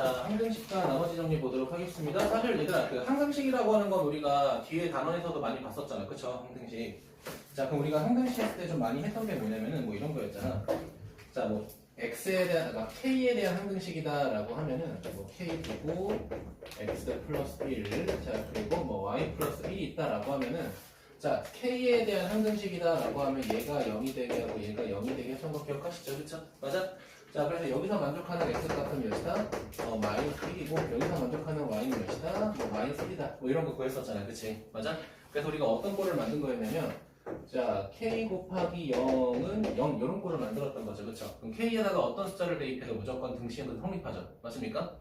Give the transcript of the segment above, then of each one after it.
자, 항등식과 나머지 정리 보도록 하겠습니다. 사실 얘들아, 그 항등식이라고 하는 건 우리가 뒤에 단원에서도 많이 봤었잖아. 그쵸? 항등식. 자, 그럼 우리가 항등식 했을 때 좀 많이 했던 게 뭐냐면은 뭐 이런 거였잖아. 자, 뭐 x에 대한, 그러니까 k에 대한 항등식이다라고 하면은 뭐 k 두고 x 플러스 1, 자, 그리고 뭐 y 플러스 1이 있다라고 하면은 자, k에 대한 항등식이다라고 하면 얘가 0이 되게 하고 얘가 0이 되게 했던 거 기억하시죠? 그쵸? 맞아? 자, 그래서 여기서 만족하는 x 값은 몇이다? 마이너스 1이고 여기서 만족하는 y는 몇이다? 뭐 마이너스 1이다. 뭐 이런 거 구했었잖아. 그치? 맞아? 그래서 우리가 어떤 꼴을 만든 거였냐면 자, k 곱하기 0은 0 이런 꼴을 만들었던 거죠. 그쵸? 그럼 k에다가 어떤 숫자를 대입해도 무조건 등식은 성립하죠. 맞습니까?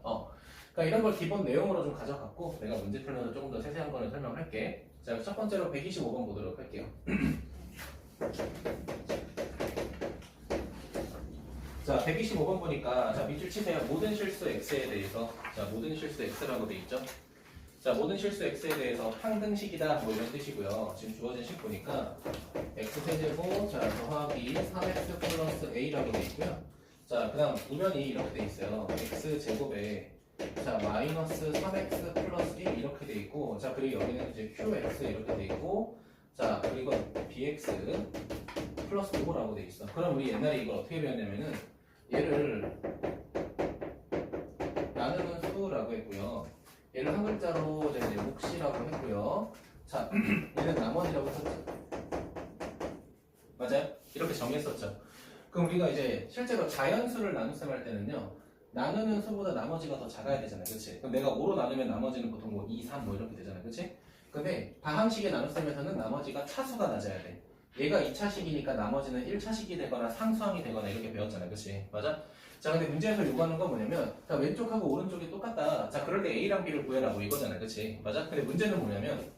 그러니까 이런 걸 기본 내용으로 좀 가져갔고 내가 문제 풀면서 조금 더 세세한 거는 설명할게. 자, 첫 번째로 125번 보도록 할게요. 자, 125번 보니까 자, 밑줄 치세요. 모든 실수 x에 대해서 자, 모든 실수 x라고 돼 있죠. 자, 모든 실수 x에 대해서 항등식이다 뭐 이런 뜻이고요. 지금 주어진 식 보니까 x 세제곱 자, 더하기 3x 플러스 a라고 돼 있고요. 자, 그다음 이면이 이렇게 돼 있어요. x 제곱에 자, 마이너스 3x 플러스 1 이렇게 돼 있고 자, 그리고 여기는 이제 qx 이렇게 돼 있고 자, 그리고 bx 플러스 5라고 돼 있어. 그럼 우리 옛날에 이걸 어떻게 배웠냐면은 얘를 나누는 수라고 했고요. 얘를 한 글자로 이제 몫이라고 했고요. 자, 얘는 나머지라고 했었죠. 맞아요? 이렇게 정했었죠. 그럼 우리가 이제 실제로 자연수를 나눗셈 할 때는요. 나누는 수보다 나머지가 더 작아야 되잖아요. 그치? 그럼 내가 5로 나누면 나머지는 보통 뭐 2, 3 뭐 이렇게 되잖아요. 그치? 근데 다항식의 나눗셈에서는 나머지가 차수가 낮아야 돼. 얘가 2차식이니까 나머지는 1차식이 되거나 상수항이 되거나 이렇게 배웠잖아요. 그치? 맞아? 자, 근데 문제에서 요구하는 건 뭐냐면 자, 왼쪽하고 오른쪽이 똑같다. 자, 그럴 때 A랑 B를 구해라 뭐 이거잖아요. 그치? 맞아? 근데 문제는 뭐냐면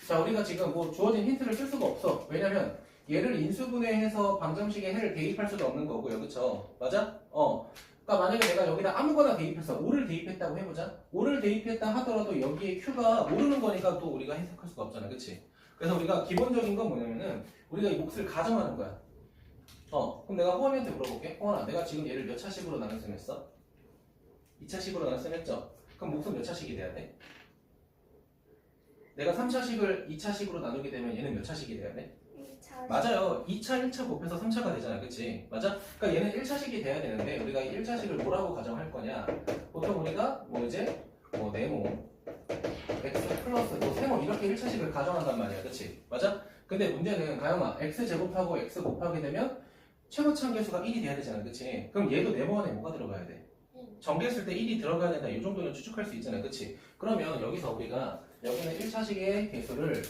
자, 우리가 지금 뭐 주어진 힌트를 쓸 수가 없어. 왜냐면 얘를 인수분해해서 방정식에 해를 대입할 수도 없는 거고요. 그쵸? 맞아? 그러니까 만약에 내가 여기다 아무거나 대입해서 5를 대입했다고 해보자. 5를 대입했다 하더라도 여기에 Q가 모르는 거니까 또 우리가 해석할 수가 없잖아. 그치? 그래서 우리가 기본적인 건 뭐냐면은 우리가 이 몫을 가정하는 거야. 그럼 내가 호원이한테 물어볼게. 호원아, 내가 지금 얘를 몇 차식으로 나눗셈 했어? 2차식으로 나눗셈 했죠? 그럼 몫은 몇 차식이 돼야 돼? 내가 3차식을 2차식으로 나누게 되면 얘는 몇 차식이 돼야 돼? 2차. 맞아요. 2차, 1차 곱해서 3차가 되잖아. 그치? 맞아? 그러니까 얘는 1차식이 돼야 되는데 우리가 이 1차식을 뭐라고 가정할 거냐? 보통 우리가 뭐 이제 뭐 네모 x 플러스 뭐 세모 이렇게 1차식을 가정한단 말이야. 그치? 맞아? 근데 문제는 가영아 x 제곱하고 x 곱하게 되면 최고차함계수가 1이 돼야 되잖아. 그치? 그럼 얘도 네모 안에 뭐가 들어가야 돼? 전개했을 때 1이 들어가야 된다. 이 정도는 추측할 수 있잖아. 그치? 그러면 여기서 우리가 여기는 1차식의 개수를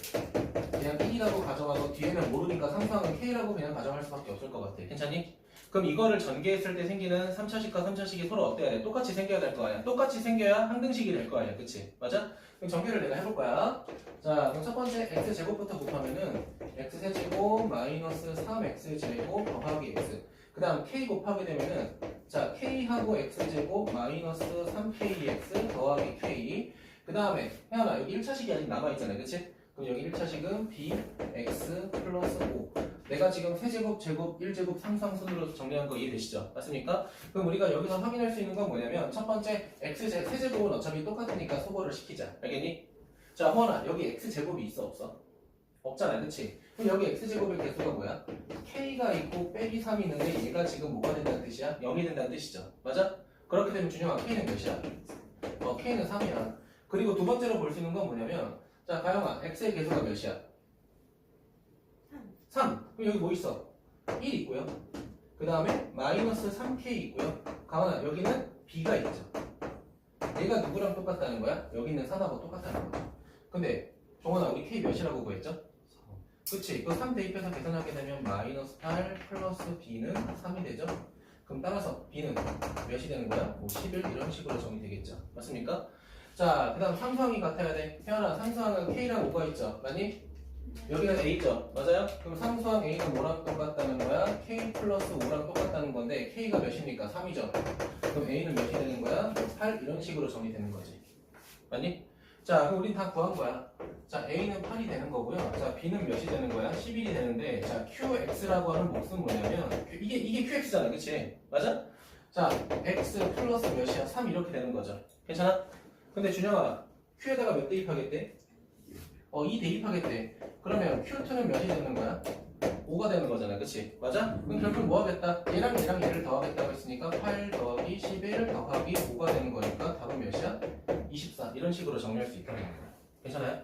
그냥 1이라고 가정하고 뒤에는 모르니까 상수항은 k라고 그냥 가정할 수밖에 없을 것 같아. 괜찮니? 그럼 이거를 전개했을 때 생기는 3차식과 3차식이 서로 어때야 돼? 똑같이 생겨야 될 거 아니야? 똑같이 생겨야 항등식이 될 거 아니야? 그치? 맞아? 그럼 전개를 내가 해볼 거야. 자, 그럼 첫 번째 x제곱부터 곱하면은 x세제곱 마이너스 3x제곱 더하기 x 그 다음 k 곱하게 되면은 자, k하고 x제곱 마이너스 3kx 더하기 k 그 다음에 혜연아 여기 1차식이 아직 남아있잖아요. 그치? 그럼 여기 1차식은 bx 플러스 5 내가 지금 세제곱, 제곱, 1제곱 상수항순으로 정리한 거 이해되시죠? 맞습니까? 그럼 우리가 여기서 확인할 수 있는 건 뭐냐면 첫 번째 세제곱은 어차피 똑같으니까 소거를 시키자. 알겠니? 자, 호원아 여기 x제곱이 있어 없어? 없잖아. 그치? 그럼 여기 x제곱의 개수가 뭐야? k가 있고 빼기 3이 있는데 얘가 지금 뭐가 된다는 뜻이야? 0이 된다는 뜻이죠. 맞아? 그렇게 되면 준영아 k는 몇이야? k는 3이야. 그리고 두 번째로 볼 수 있는 건 뭐냐면 자, 가영아 x의 개수가 몇이야? 3. 그럼 여기 뭐 있어? 1 있고요. 그 다음에 마이너스 3k 있고요. 가만아 여기는 b가 있죠. 얘가 누구랑 똑같다는 거야? 여기 있는 4하고 똑같다는 거죠. 근데 종원아 우리 k 몇이라고 구했죠? 그치? 그 3 대입해서 계산하게 되면 마이너스 8 플러스 b는 3이 되죠? 그럼 따라서 b는 몇이 되는 거야? 뭐 11 이런 식으로 정리되겠죠. 맞습니까? 자, 그 다음 상수항이 같아야 돼. 태연아 상수항은 k랑 5가 있죠. 맞니? 여기는 a 있죠. 맞아요? 그럼 상수항 a는 뭐랑 똑같다는 거야? k 플러스 5랑 똑같다는 건데 k가 몇입니까? 3이죠. 그럼 a는 몇이 되는 거야? 8 이런 식으로 정리되는 거지. 맞니? 자, 그럼 우린 다 구한 거야. 자, a는 8이 되는 거고요. 자, b는 몇이 되는 거야? 11이 되는데 자, qx라고 하는 몫은 뭐냐면 이게 qx잖아. 그치? 맞아? 자, x 플러스 몇이야? 3 이렇게 되는 거죠. 괜찮아? 근데 준영아, q에다가 몇 대입하겠대? 2 대입하겠대. 그러면 q2는 몇이 되는 거야? 5가 되는 거잖아. 그치? 맞아? 그럼 결국 뭐 하겠다? 얘랑 얘를 더하겠다고 했으니까 8 더하기 11 더하기 5가 되는 거니까 답은 몇이야? 24. 이런 식으로 정리할 수 있다는 거야. 괜찮아요?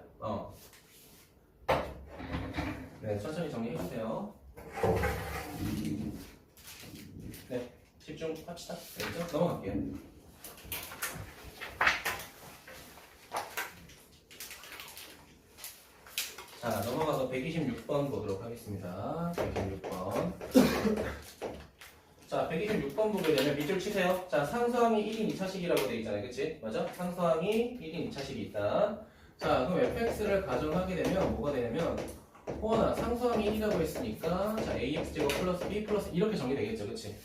네, 천천히 정리해주세요. 네, 집중합시다. 알겠죠? 넘어갈게요. 자, 넘어가서 126번 보도록 하겠습니다. 126번. 자, 126번 보게 되면 밑줄 치세요. 자, 상수항이 1인 2차식이라고 되어 있잖아요. 그치? 맞아? 상수항이 1인 2차식이 있다. 자, 그럼 fx를 가정하게 되면 뭐가 되냐면 호원아, 상수항이 1이라고 했으니까 자, ax제곱 플러스 b 플러스 이렇게 정리되겠죠. 그치?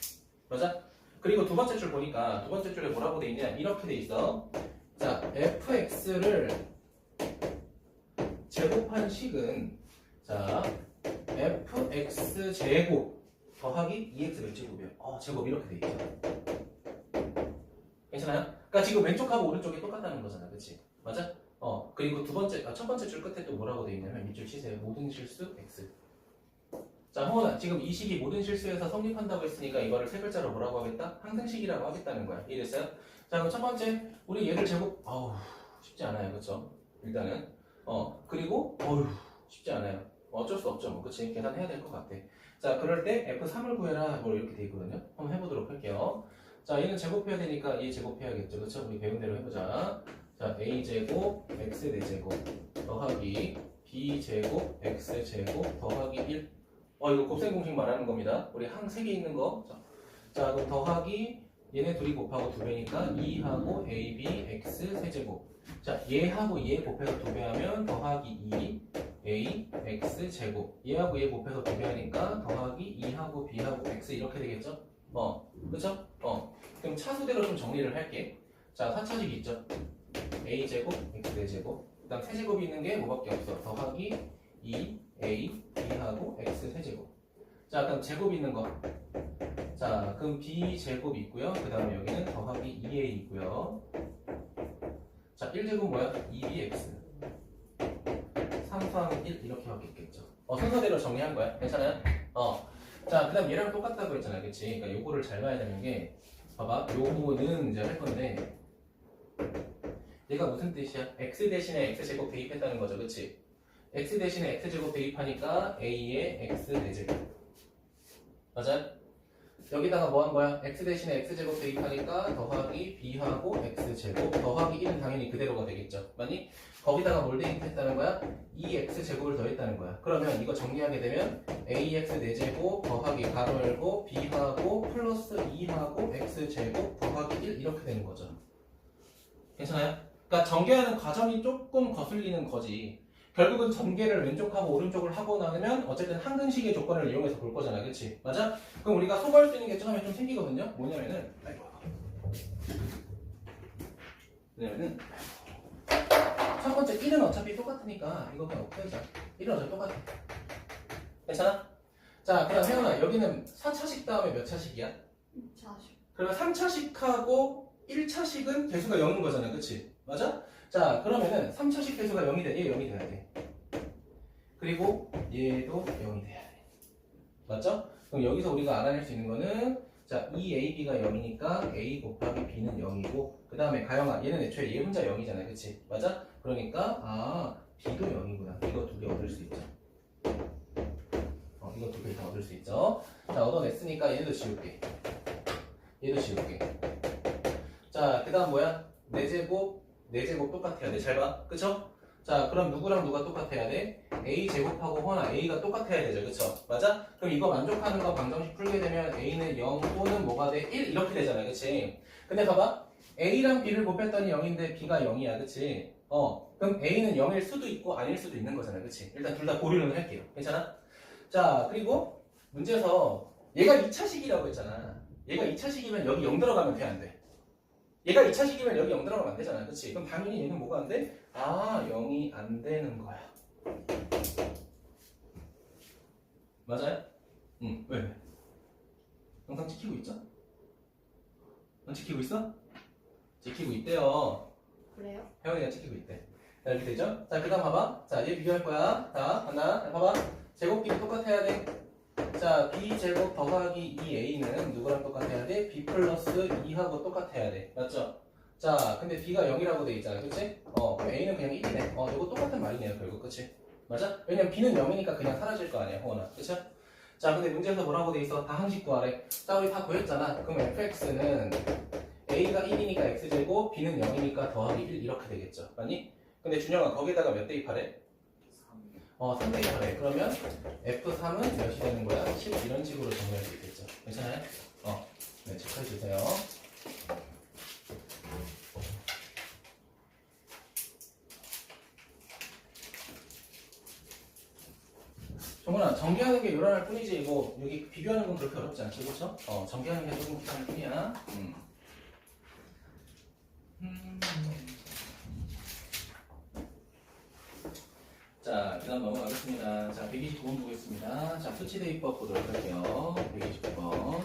맞아? 그리고 두 번째 줄 보니까 두 번째 줄에 뭐라고 되어 있냐? 이렇게 되어 있어. 자, fx를 제곱한 식은 자 fx 제곱 더하기 2x 몇 제곱이요? 제곱 이렇게 돼 있죠. 괜찮아요? 그러니까 지금 왼쪽하고 오른쪽이 똑같다는 거잖아, 그렇지? 맞아? 그리고 첫 번째 줄 끝에 또 뭐라고 돼 있냐면 밑줄 치세요. 모든 실수 x. 자, 호원아, 지금 이 식이 모든 실수에서 성립한다고 했으니까 이거를 세 글자로 뭐라고 하겠다? 항등식이라고 하겠다는 거야. 이해됐어요? 자, 그럼 첫 번째 우리 얘를 제곱 쉽지 않아요, 그렇죠? 일단은 그리고 쉽지 않아요. 어쩔 수 없죠. 뭐 그치? 계산해야 될 것 같아. 자, 그럴 때 F3을 구해라 뭐 이렇게 돼 있거든요. 한번 해보도록 할게요. 자, 얘는 제곱해야 되니까 얘 제곱해야겠죠. 그쵸? 우리 배운 대로 해보자. 자, A제곱 X 4제곱 더하기 B제곱 X 제곱 더하기 1. 이거 곱셈 공식 말하는 겁니다. 우리 항 3개 있는 거. 자, 그럼 더하기 얘네 둘이 곱하고 2배니까 2하고 AB X 세제곱. 자, 얘하고 얘 곱해서 2배하면 더하기 2 A X 제곱. 얘하고 얘 곱해서 2배하니까 더하기 2하고 B하고 X 이렇게 되겠죠? 그쵸? 그럼 차수대로 좀 정리를 할게. 자, 4차식 있죠? A 제곱 X 4제곱. 그 다음 세제곱이 있는 게 뭐밖에 없어. 더하기 2 A B하고 X 세제곱. 자, 그럼 제곱 있는 거. 자, 그럼 B 제곱 있고요. 그 다음에 여기는 더하기 2A 있고요. 자, 1제곱 뭐야? 2bx. 상수항 1 이렇게 바뀌겠죠. 순서대로 정리한 거야. 괜찮아요? 자, 그 다음 얘랑 똑같다고 했잖아. 그치? 그러니까 요거를 잘 봐야 되는 게 봐봐. 요거는 이제 할 건데 얘가 무슨 뜻이야? x 대신에 x제곱 대입했다는 거죠. 그치? x 대신에 x제곱 대입하니까 a의 x 4제곱. 맞아요? 여기다가 뭐 한 거야? x 대신에 x제곱 대입하니까 더하기 b하고 x제곱 더하기 1은 당연히 그대로가 되겠죠. 맞니? 거기다가 뭘 대입했다는 거야? 2x제곱을 더했다는 거야. 그러면 이거 정리하게 되면 ax 4제곱 더하기 가로 열고 b하고 플러스 2하고 x제곱 더하기 1 이렇게 되는 거죠. 괜찮아요? 그러니까 전개하는 과정이 조금 거슬리는 거지. 결국은 전개를 왼쪽하고 오른쪽을 하고 나면 어쨌든 항등식의 조건을 이용해서 볼 거잖아. 그치? 맞아? 그럼 우리가 소거할 수 있는 게 처음에 좀 생기거든요. 뭐냐면은 첫 번째 1은 어차피 똑같으니까 이거 그냥 없애자. 1은 어차피 똑같아. 괜찮아? 자, 그럼 혜연아, 여기는 4차식 다음에 몇 차식이야? 4차식. 그러면 3차식하고 1차식은 개수가 0인 거잖아. 그치? 맞아? 자, 그러면은 3차식 개수가 0이 돼. 얘 0이 돼야 돼. 그리고 얘도 0이 돼야 돼. 맞죠? 그럼 여기서 우리가 알아낼 수 있는 거는 자, 2AB가 0이니까 A 곱하기 B는 0이고 그 다음에 가영아, 얘는 애초에 얘 혼자 0이잖아. 그치? 맞아? 그러니까 B도 0이구나. 이거 두 개 얻을 수 있죠. 이거 두 개 다 얻을 수 있죠. 자, 얻어냈으니까 얘도 지울게. 얘도 지울게. 자, 그 다음 뭐야? 4제곱 똑같아야 돼. 잘 봐. 그쵸? 자, 그럼 누구랑 누가 똑같아야 돼? A제곱하고 호나 A가 똑같아야 되죠. 그쵸? 맞아? 그럼 이거 만족하는 거 방정식 풀게 되면 A는 0 또는 뭐가 돼? 1 이렇게 되잖아. 그치? 근데 봐봐. A랑 B를 곱했더니 0인데 B가 0이야. 그치? 그럼 A는 0일 수도 있고 아닐 수도 있는 거잖아. 그치? 일단 둘 다 고려는 할게요. 괜찮아? 자, 그리고 문제에서 얘가 2차식이라고 했잖아. 얘가 2차식이면 여기 0 들어가면 돼, 안 돼? 얘가 2차식이면 여기 0 들어가면 안 되잖아. 그치? 그럼 당연히 얘는 뭐가 안 돼? 0이 안 되는 거야. 맞아요? 왜? 영상 찍히고 있죠? 넌 지키고 있어? 지키고 있대요. 그래요? 혜원이가 지키고 있대. 자, 이렇게 되죠? 자, 그 다음 봐봐. 자, 얘 비교할 거야. 자, 간다. 자, 봐봐. 제곱끼리 똑같아야 돼. 자, b제곱 더하기 2a는 누구랑 똑같아야 돼? b 플러스 2하고 똑같아야 돼. 맞죠? 자, 근데 b가 0이라고 돼 있잖아. 그치? 그럼 a는 그냥 1이네. 이거 똑같은 말이네요, 결국. 그치? 맞아? 왜냐면 b는 0이니까 그냥 사라질 거 아니야, 호원아. 그쵸? 자, 근데 문제에서 뭐라고 돼 있어? 다 항식 구하래. 자, 우리 다 구했잖아. 그럼 fx는 a가 1이니까 x제곱, b는 0이니까 더하기 1 이렇게 되겠죠. 맞니? 근데 준영아, 거기다가 몇 대입하래? 3 대입하래. 그러면 F3은 몇이 되는 거야? 10 이런 식으로 정리할 수 있겠죠. 괜찮아요? 네, 체크해 주세요. 정훈아, 전개하는 게 요란할 뿐이지, 이거, 여기 비교하는 건 그렇게 어렵지 않지, 그쵸? 전개하는 게 조금 귀찮을 뿐이야. 자, 그 다음 넘어가겠습니다. 자, 129번 보겠습니다. 자, 수치대입법 보도록 할게요. 129번.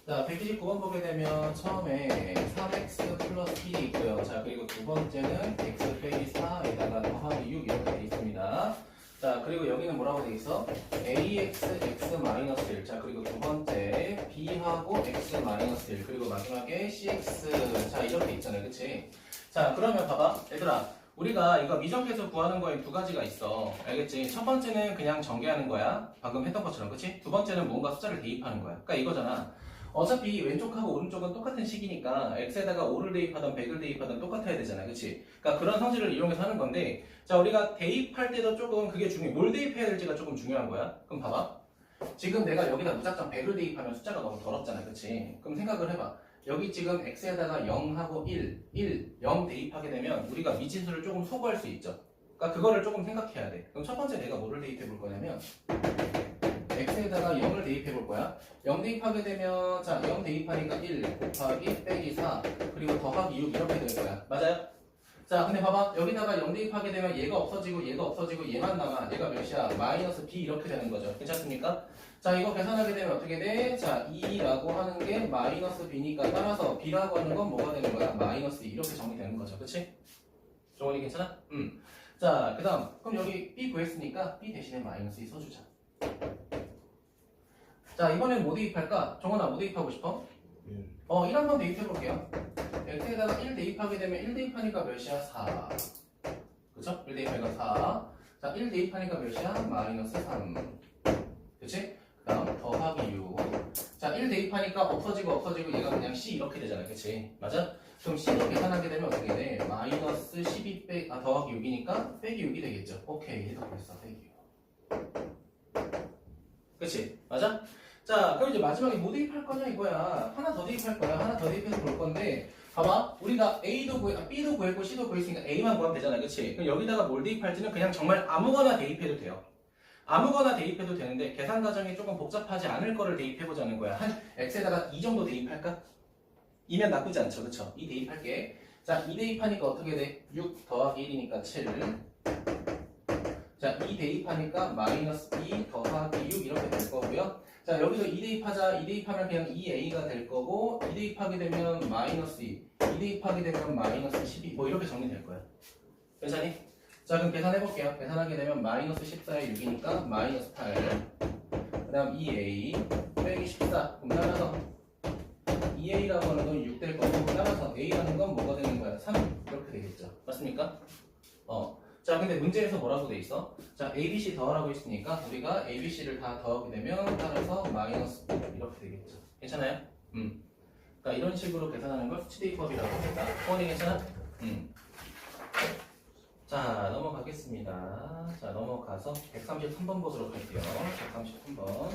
자, 129번 보게 되면 처음에 3x 플러스 1이 있고요. 자, 그리고 두 번째는 x 빼기 4에다가 더하기 6 이렇게 돼 있습니다. 자, 그리고 여기는 뭐라고 돼 있어? ax, x 마이너스 1. 자, 그리고 두 번째 b하고 x 마이너스 1. 그리고 마지막에 cx. 자, 이렇게 있잖아요. 그치? 자, 그러면 봐봐. 얘들아. 우리가 이거 미적해서 구하는 거에 두 가지가 있어. 알겠지? 첫 번째는 그냥 전개하는 거야. 방금 했던 것처럼. 그치? 두 번째는 뭔가 숫자를 대입하는 거야. 그러니까 이거잖아. 어차피 왼쪽하고 오른쪽은 똑같은 식이니까 x에다가 5를 대입하든 100을 대입하든 똑같아야 되잖아. 그치? 그러니까 그런 성질을 이용해서 하는 건데, 자, 우리가 대입할 때도 조금 그게 중요해. 뭘 대입해야 될지가 조금 중요한 거야. 그럼 봐봐. 지금 내가 여기다 무작정 100을 대입하면 숫자가 너무 더럽잖아. 그치? 그럼 생각을 해봐. 여기 지금 x에다가 0하고 0 대입하게 되면 우리가 미진수를 조금 소구할 수 있죠. 그러니까 그거를 조금 생각해야 돼. 그럼 첫 번째 내가 뭐를 대입해 볼 거냐면 x에다가 0을 대입해 볼 거야. 0 대입하게 되면 자, 0 대입하니까 1 곱하기 빼기 4 그리고 더하기 6 이렇게 될 거야. 맞아요? 자, 근데 봐봐. 여기다가 0 대입하게 되면 얘가 없어지고 얘가 없어지고 얘만 남아. 얘가 몇이야? 마이너스 b 이렇게 되는 거죠. 괜찮습니까? 자, 이거 계산하게 되면 어떻게 돼? 자, 2라고 하는 게 마이너스 b니까 따라서 b라고 하는 건 뭐가 되는 거야? 마이너스 2 이렇게 정리되는 거죠. 그치? 종원이 괜찮아? 자, 그 다음. 그럼 여기 b 구했으니까 b 대신에 마이너스 2 써주자. 자, 이번엔 뭐 대입할까? 종원아, 뭐 대입하고 싶어? 1 한번 대입해볼게요. x에다가 1 대입하게 되면 1 대입하니까 몇이야? 4. 그쵸? 1 대입하니까 4. 자, 1 대입하니까 몇이야? 마이너스 3. 그치? 그 다음 더하기 6. 자, 1 대입하니까 없어지고 얘가 그냥 c 이렇게 되잖아. 그치? 맞아? 그럼 c로 계산하게 되면 어떻게 돼? 마이너스 12 더하기 6이니까 빼기 6이 되겠죠. 오케이, 해석됐어. 빼기 6. 그치? 맞아? 자, 그럼 이제 마지막에 뭐 대입할 거냐 이거야. 하나 더 대입할 거야. 하나 더 대입해서 볼 건데, 봐봐. 우리가 B도 구했고 C도 구했으니까 A만 구하면 되잖아. 그치? 그럼 여기다가 뭘 대입할지는 그냥 정말 아무거나 대입해도 돼요. 아무거나 대입해도 되는데 계산 과정이 조금 복잡하지 않을 거를 대입해보자는 거야. 한 x에다가 2 정도 대입할까? 2면 나쁘지 않죠. 그쵸? 2 대입할게. 자, 2 대입하니까 어떻게 돼? 6 더하기 1이니까 7. 자, 2 대입하니까 마이너스 2 더하기 6 이렇게 될 거고요. 자, 여기서 2 대입하자. 2 대입하면 그냥 2a가 될 거고 2 대입하게 되면 마이너스 2 대입하게 되면 마이너스 12 뭐 이렇게 정리될 거야. 괜찮니? 자, 그럼 계산해볼게요. 계산하게 되면 마이너스 14에 6이니까 마이너스 8. 그 다음 2a 빼기 14. 그럼 따라서 2a라고 하는 건 6 될 거고 따라서 a라는 건 뭐가 되는 거야? 3 이렇게 되겠죠. 맞습니까? 자, 근데 문제에서 뭐라고 돼 있어? 자, ABC 더하라고 했으니까 우리가 ABC를 다 더하게 되면 따라서 마이너스 9 이렇게 되겠죠. 괜찮아요? 그러니까 이런 식으로 계산하는 걸 수치대입법이라고 합니다. 호원이 괜찮아? 자, 넘어가겠습니다. 자, 넘어가서 133번 보도록 할게요. 133번.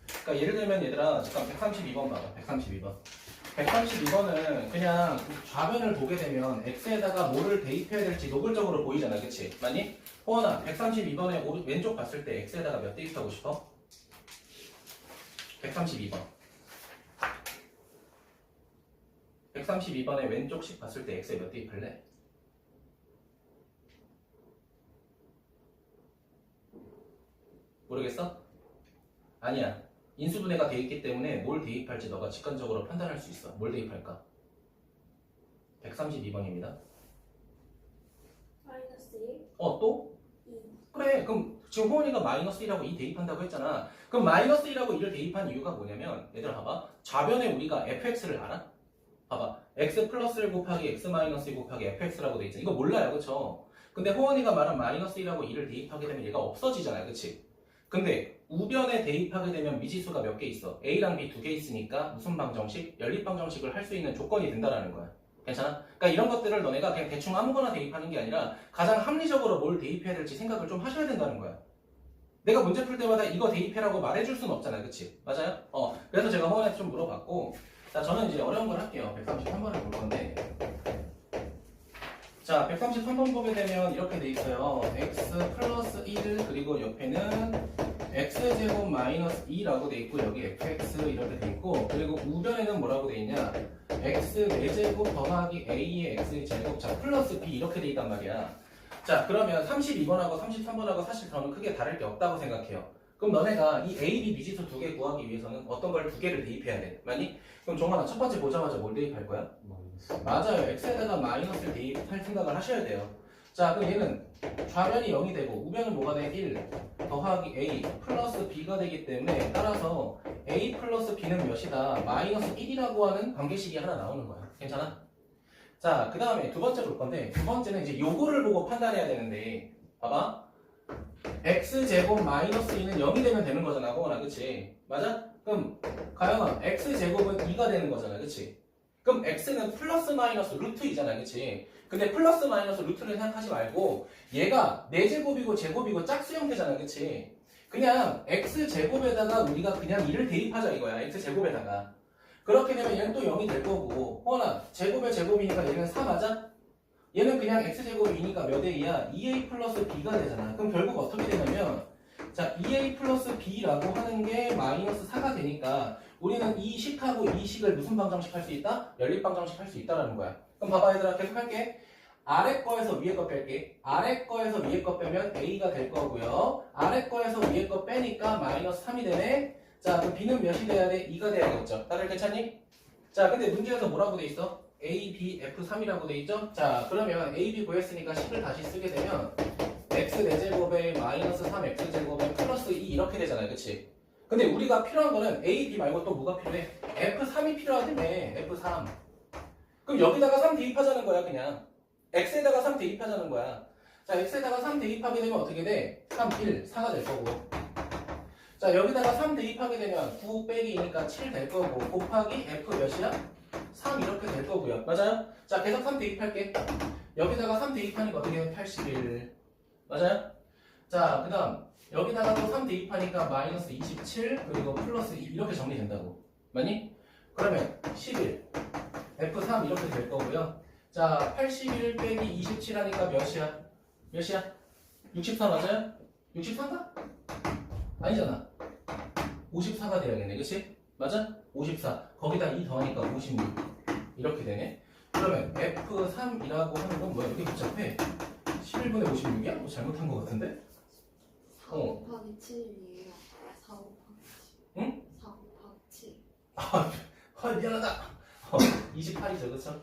그러니까 예를 들면 얘들아, 잠깐 132번 봐봐. 132번. 132번은 그냥 좌변을 보게 되면 x에다가 뭐를 대입해야 될지 노골적으로 보이잖아. 그치? 맞니? 호원아, 132번에 왼쪽 봤을 때 x에다가 몇 대입하고 싶어? 132번. 132번에 왼쪽씩 봤을 때 x에 몇 대입할래? 모르겠어? 아니야. 인수분해가 돼 있기 때문에 뭘 대입할지 너가 직관적으로 판단할 수 있어. 뭘 대입할까? 132번입니다. 마이너스 1, 또? 2. 그래. 그럼 지금 호원이가 마이너스 1하고 2 대입한다고 했잖아. 그럼 마이너스 1하고 2를 대입한 이유가 뭐냐면 얘들아 봐봐. 좌변에 우리가 fx를 알아? 봐봐. x 플러스 1 곱하기 x 마이너스 1 곱하기 fx라고 돼 있잖아. 이거 몰라요. 그쵸? 근데 호원이가 말한 마이너스 1하고 2를 대입하게 되면 얘가 없어지잖아요. 그치? 근데 우변에 대입하게 되면 미지수가 몇 개 있어? a랑 b 두 개 있으니까 무슨 방정식? 연립방정식을 할 수 있는 조건이 된다라는 거야. 괜찮아? 그러니까 이런 것들을 너네가 그냥 대충 아무거나 대입하는 게 아니라 가장 합리적으로 뭘 대입해야 될지 생각을 좀 하셔야 된다는 거야. 내가 문제 풀 때마다 이거 대입해라고 말해줄 수는 없잖아요. 그치? 맞아요? 그래서 제가 호원한테 좀 물어봤고, 자, 저는 이제 어려운 걸 할게요. 133번을 볼 건데. 자, 133번 보게 되면 이렇게 돼 있어요. x 플러스 1 그리고 옆에는 x제곱 마이너스 2라고 돼 있고 여기 fx 이렇게 돼 있고 그리고 우변에는 뭐라고 돼 있냐 x 4제곱 더하기 a의 x제곱 자 플러스 b 이렇게 돼 있단 말이야. 자 그러면 32번하고 33번하고 사실 저는 크게 다를 게 없다고 생각해요. 그럼 너네가 이 a, b 미지수 두 개 구하기 위해서는 어떤 걸 두 개를 대입해야 돼? 맞니? 그럼 종아나 첫 번째 보자마자 뭘 대입할 거야? 맞아요. x에다가 마이너스를 대입할 생각을 하셔야 돼요. 자 그럼 얘는 좌변이 0이 되고 우변은 뭐가 돼? 1 더하기 a 플러스 b가 되기 때문에 따라서 a 플러스 b는 몇이다? 마이너스 1이라고 하는 관계식이 하나 나오는 거야. 괜찮아? 자 그 다음에 두 번째 볼 건데 두 번째는 이제 요거를 보고 판단해야 되는데 봐봐 x제곱 마이너스 2는 0이 되면 되는 거잖아 호원아 그치? 맞아? 그럼 가영아 x제곱은 2가 되는 거잖아 그치? 그럼 x는 플러스 마이너스 루트 2잖아 그치? 근데 플러스 마이너스 루트를 생각하지 말고 얘가 4제곱이고 제곱이고 짝수 형태잖아 그치? 그냥 x제곱에다가 우리가 그냥 2를 대입하자 이거야 x제곱에다가 그렇게 되면 얘는 또 0이 될 거고 호원아 제곱의 제곱이니까 얘는 4 맞아? 얘는 그냥 x제곱이 2니까 몇 a야? 2a 플러스 b가 되잖아 그럼 결국 어떻게 되냐면 자 2a 플러스 b라고 하는 게 마이너스 4가 되니까 우리는 이 식하고 이 식을 무슨 방정식 할 수 있다? 연립방정식 할 수 있다라는 거야. 그럼 봐봐 얘들아 계속 할게. 아래 거에서 위에 거 뺄게. 아래 거에서 위에 거 빼면 a가 될 거고요. 아래 거에서 위에 거 빼니까 마이너스 3이 되네. 자 그럼 b는 몇이 돼야 돼? 2가 돼야겠죠. 다들 괜찮니? 자 근데 문제에서 뭐라고 돼 있어? a, b, f3이라고 돼 있죠? 자 그러면 a, b 구했으니까 식을 다시 쓰게 되면 x 4제곱에 마이너스 3x제곱에 플러스 2 이렇게 되잖아요. 그치? 근데 우리가 필요한 거는 A, B 말고 또 뭐가 필요해? F3이 필요하다며 F3 그럼 여기다가 3 대입하자는 거야 그냥 X에다가 3 대입하자는 거야. 자 X에다가 3 대입하게 되면 어떻게 돼? 3, 1, 4가 될 거고 자 여기다가 3 대입하게 되면 9 빼기 2니까 7 될 거고 곱하기 F 몇이야? 3 이렇게 될 거고요. 맞아요? 자 계속 3 대입할게. 여기다가 3 대입하니까 어떻게 돼? 81 맞아요? 자 그 다음 여기다가 또 3 대입하니까 마이너스 27 그리고 플러스 2 이렇게 정리된다고 맞니? 그러면 11 F3 이렇게 될 거고요. 자 81 빼기 27 하니까 몇이야? 몇이야? 64 맞아요? 64인가? 아니잖아 54가 돼야겠네 그치? 맞아? 54 거기다 2 더하니까 56 이렇게 되네. 그러면 F3이라고 하는 건 뭐야? 이렇게 복잡해 11분의 56이야? 뭐 잘못한 거 같은데? 4 곱하기 7이에요. 4 곱하기 7. 응? 4 곱하기 7. 헐 미안하다 28이죠 그쵸?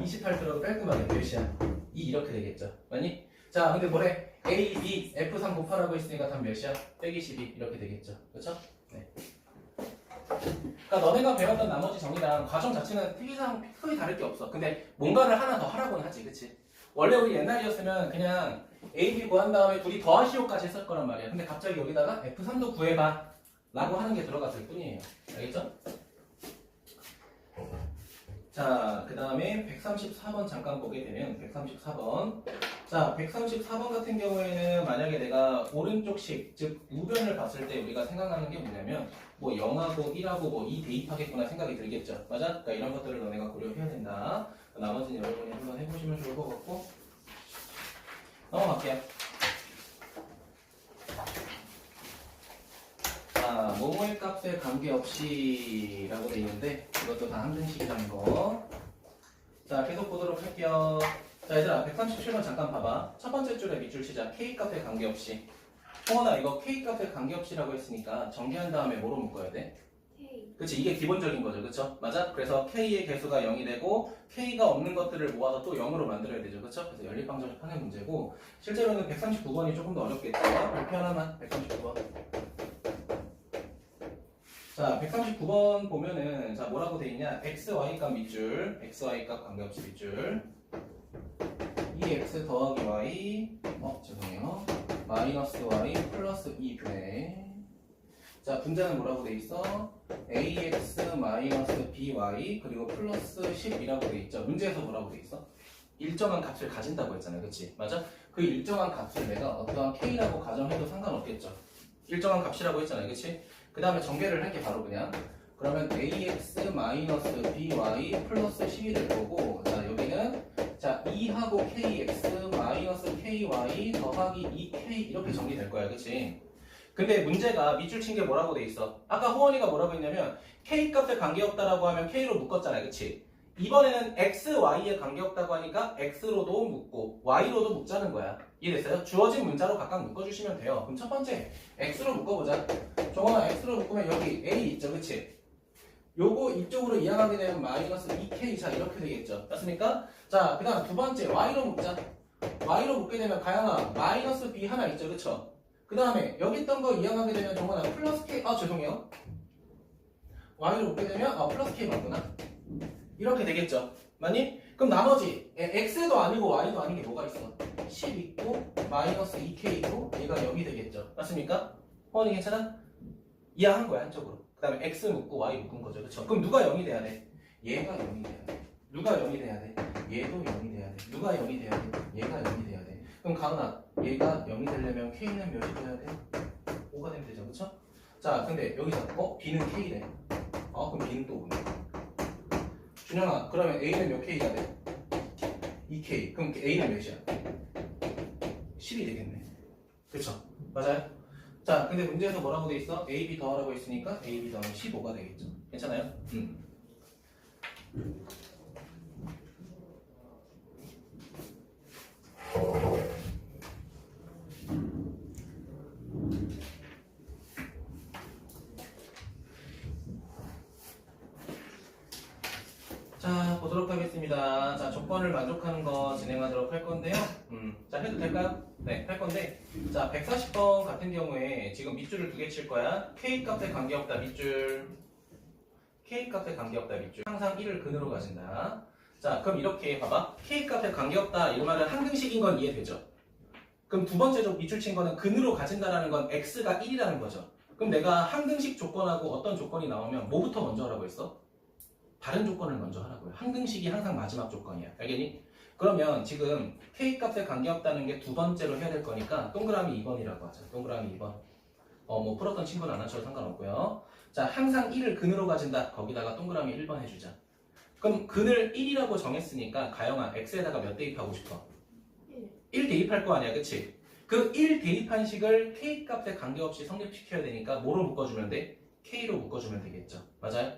28 들어도 깔끔하게 몇이야? 2 이렇게 되겠죠 맞니? 자 근데 뭐래? A, B, F3 곱하라고 했으니까 답 몇이야? 빼기 12 이렇게 되겠죠 그쵸? 네. 그러니까 너네가 배웠던 나머지 정리랑 과정 자체는 특이사항 크게 다를 게 없어. 근데 뭔가를 하나 더 하라고는 하지 그치? 원래 우리 옛날이었으면 그냥 A, B 구한 다음에 둘이 더하시오까지 했을 거란 말이야. 근데 갑자기 여기다가 F3도 구해봐 라고 하는 게 들어갔을 뿐이에요. 알겠죠? 자, 그 다음에 134번 잠깐 보게 되면 134번 자, 134번 같은 경우에는 만약에 내가 오른쪽식 즉 우변을 봤을 때 우리가 생각나는 게 뭐냐면 뭐 0하고 1하고 뭐 2 대입하겠구나 생각이 들겠죠. 맞아? 그러니까 이런 것들을 너네가 고려해야 된다. 나머지는 여러분이 한번 해보시면 좋을 것 같고 넘어갈게요. 자, 모모의 값에 관계없이 라고 돼 있는데 이것도 다 함등식이라는 거. 자, 계속 보도록 할게요. 자, 얘들아 137번 잠깐 봐봐. 첫 번째 줄에 밑줄 치자. K 값에 관계없이 홍원아 이거 K 값에 관계없이라고 했으니까 정리한 다음에 뭐로 묶어야 돼? K. 그치 이게 기본적인 거죠 그쵸? 맞아? 그래서 K의 개수가 0이 되고 K가 없는 것들을 모아서 또 0으로 만들어야 되죠 그쵸? 그래서 연립방정식하는 문제고 실제로는 139번이 조금 더 어렵겠죠? 발표 하나만 139번 자 139번 보면은 자 뭐라고 돼 있냐 x, y 값 밑줄 x, y 값 관계없이 밑줄 2x 더하기 y 죄송해요 마이너스 y 플러스 2분의 자 분자는 뭐라고 돼 있어? ax 마이너스 by 그리고 플러스 10이라고 돼 있죠 문제에서 뭐라고 돼 있어? 일정한 값을 가진다고 했잖아요 그치? 맞아? 그 일정한 값을 내가 어떠한 k라고 가정해도 상관없겠죠 일정한 값이라고 했잖아요 그치? 그 다음에 전개를 할게 바로 그냥 그러면 ax 마이너스 by 플러스 10이 될 거고 자 여기는 자 2하고 kx 마이너스 ky 더하기 2k 이렇게 정리될 거야 그치? 근데 문제가 밑줄 친 게 뭐라고 돼 있어? 아까 호원이가 뭐라고 했냐면 k 값에 관계없다라고 하면 k로 묶었잖아요 그치? 이번에는 x, y에 관계없다고 하니까 x로도 묶고 y로도 묶자는 거야 이해됐어요? 주어진 문자로 각각 묶어주시면 돼요 그럼 첫 번째 x로 묶어보자 정원아 x로 묶으면 여기 a 있죠 그치? 요거 이쪽으로 이항하게 되면 마이너스 2k 자 이렇게 되겠죠 맞습니까? 자 그 다음 두 번째 y로 묶자 y로 묶게 되면 가영아 마이너스 b 하나 있죠 그쵸? 그 다음에 여기 있던 거 이항하게 되면 정원아 플러스 k 죄송해요 y로 묶게 되면 플러스 k 맞구나 이렇게 되겠죠 맞니? 그럼 나머지 x도 아니고 y도 아닌 게 뭐가 있어? 10 있고 마이너스 2k 있고 얘가 0이 되겠죠 맞습니까? 호원이 괜찮아? 이해한 거야 한쪽으로 그 다음에 x 묶고 y 묶은 거죠 그쵸? 그럼 누가 0이 돼야 돼? 얘가 0이 돼야 돼 누가 0이 돼야 돼? 얘도 0이 돼야 돼 누가 0이 돼야 돼? 얘가 0이 돼야 돼 그럼 가은아 얘가 0이 되려면 k는 몇이 돼야 돼? 5가 되면 되죠 그쵸? 자 근데 여기서 b는 k래 그럼 b는 또 5네 준영아 그러면 a는 몇 k가 돼? 2k 그럼 a는 몇이야? 10이 되겠네 그쵸? 맞아요? 자 근데 문제에서 뭐라고 돼 있어? a, b 더하라고 했으니까 a, b 더하면 15가 되겠죠 괜찮아요? 자 보도록 하겠습니다 자 조건을 만족하는 거 진행하도록 할 건데요 자 해도 될까요? 네 할 건데 자 140번 같은 경우에 지금 밑줄을 두 개 칠 거야 k 값에 관계없다 밑줄 k 값에 관계없다 밑줄 항상 1을 근으로 가진다 자 그럼 이렇게 봐봐 k 값에 관계없다 이 말은 항등식인 건 이해되죠? 그럼 두 번째 밑줄 친 거는 근으로 가진다라는 건 x가 1이라는 거죠 그럼 내가 항등식 조건하고 어떤 조건이 나오면 뭐부터 먼저 하라고 했어? 다른 조건을 먼저 하라고요. 항등식이 항상 마지막 조건이야. 알겠니? 그러면 지금 k 값에 관계없다는 게 두 번째로 해야 될 거니까 동그라미 2번이라고 하자. 동그라미 2번. 뭐 풀었던 친구는 안 하셔도 상관없고요. 자, 항상 1을 근으로 가진다. 거기다가 동그라미 1번 해주자. 그럼 근을 1이라고 정했으니까 가영아 x에다가 몇 대입하고 싶어? 1 대입할 거 아니야. 그치? 그 1 대입한 식을 k 값에 관계없이 성립시켜야 되니까 뭐로 묶어주면 돼? k로 묶어주면 되겠죠. 맞아요?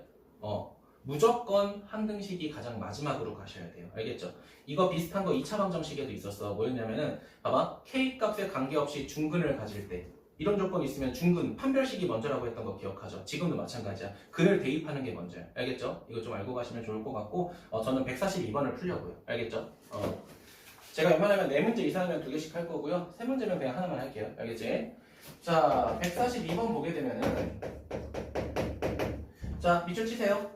무조건 항등식이 가장 마지막으로 가셔야 돼요. 알겠죠? 이거 비슷한 거 2차 방정식에도 있었어. 뭐였냐면은 봐봐. k 값에 관계없이 중근을 가질 때 이런 조건이 있으면 중근, 판별식이 먼저라고 했던 거 기억하죠? 지금도 마찬가지야. 근을 대입하는 게 먼저야. 알겠죠? 이거 좀 알고 가시면 좋을 것 같고 저는 142번을 풀려고요. 알겠죠? 제가 웬만하면 4문제 이상이면 2개씩 할 거고요. 3문제면 그냥 하나만 할게요. 알겠지? 자, 142번 보게 되면은 자, 밑줄 치세요.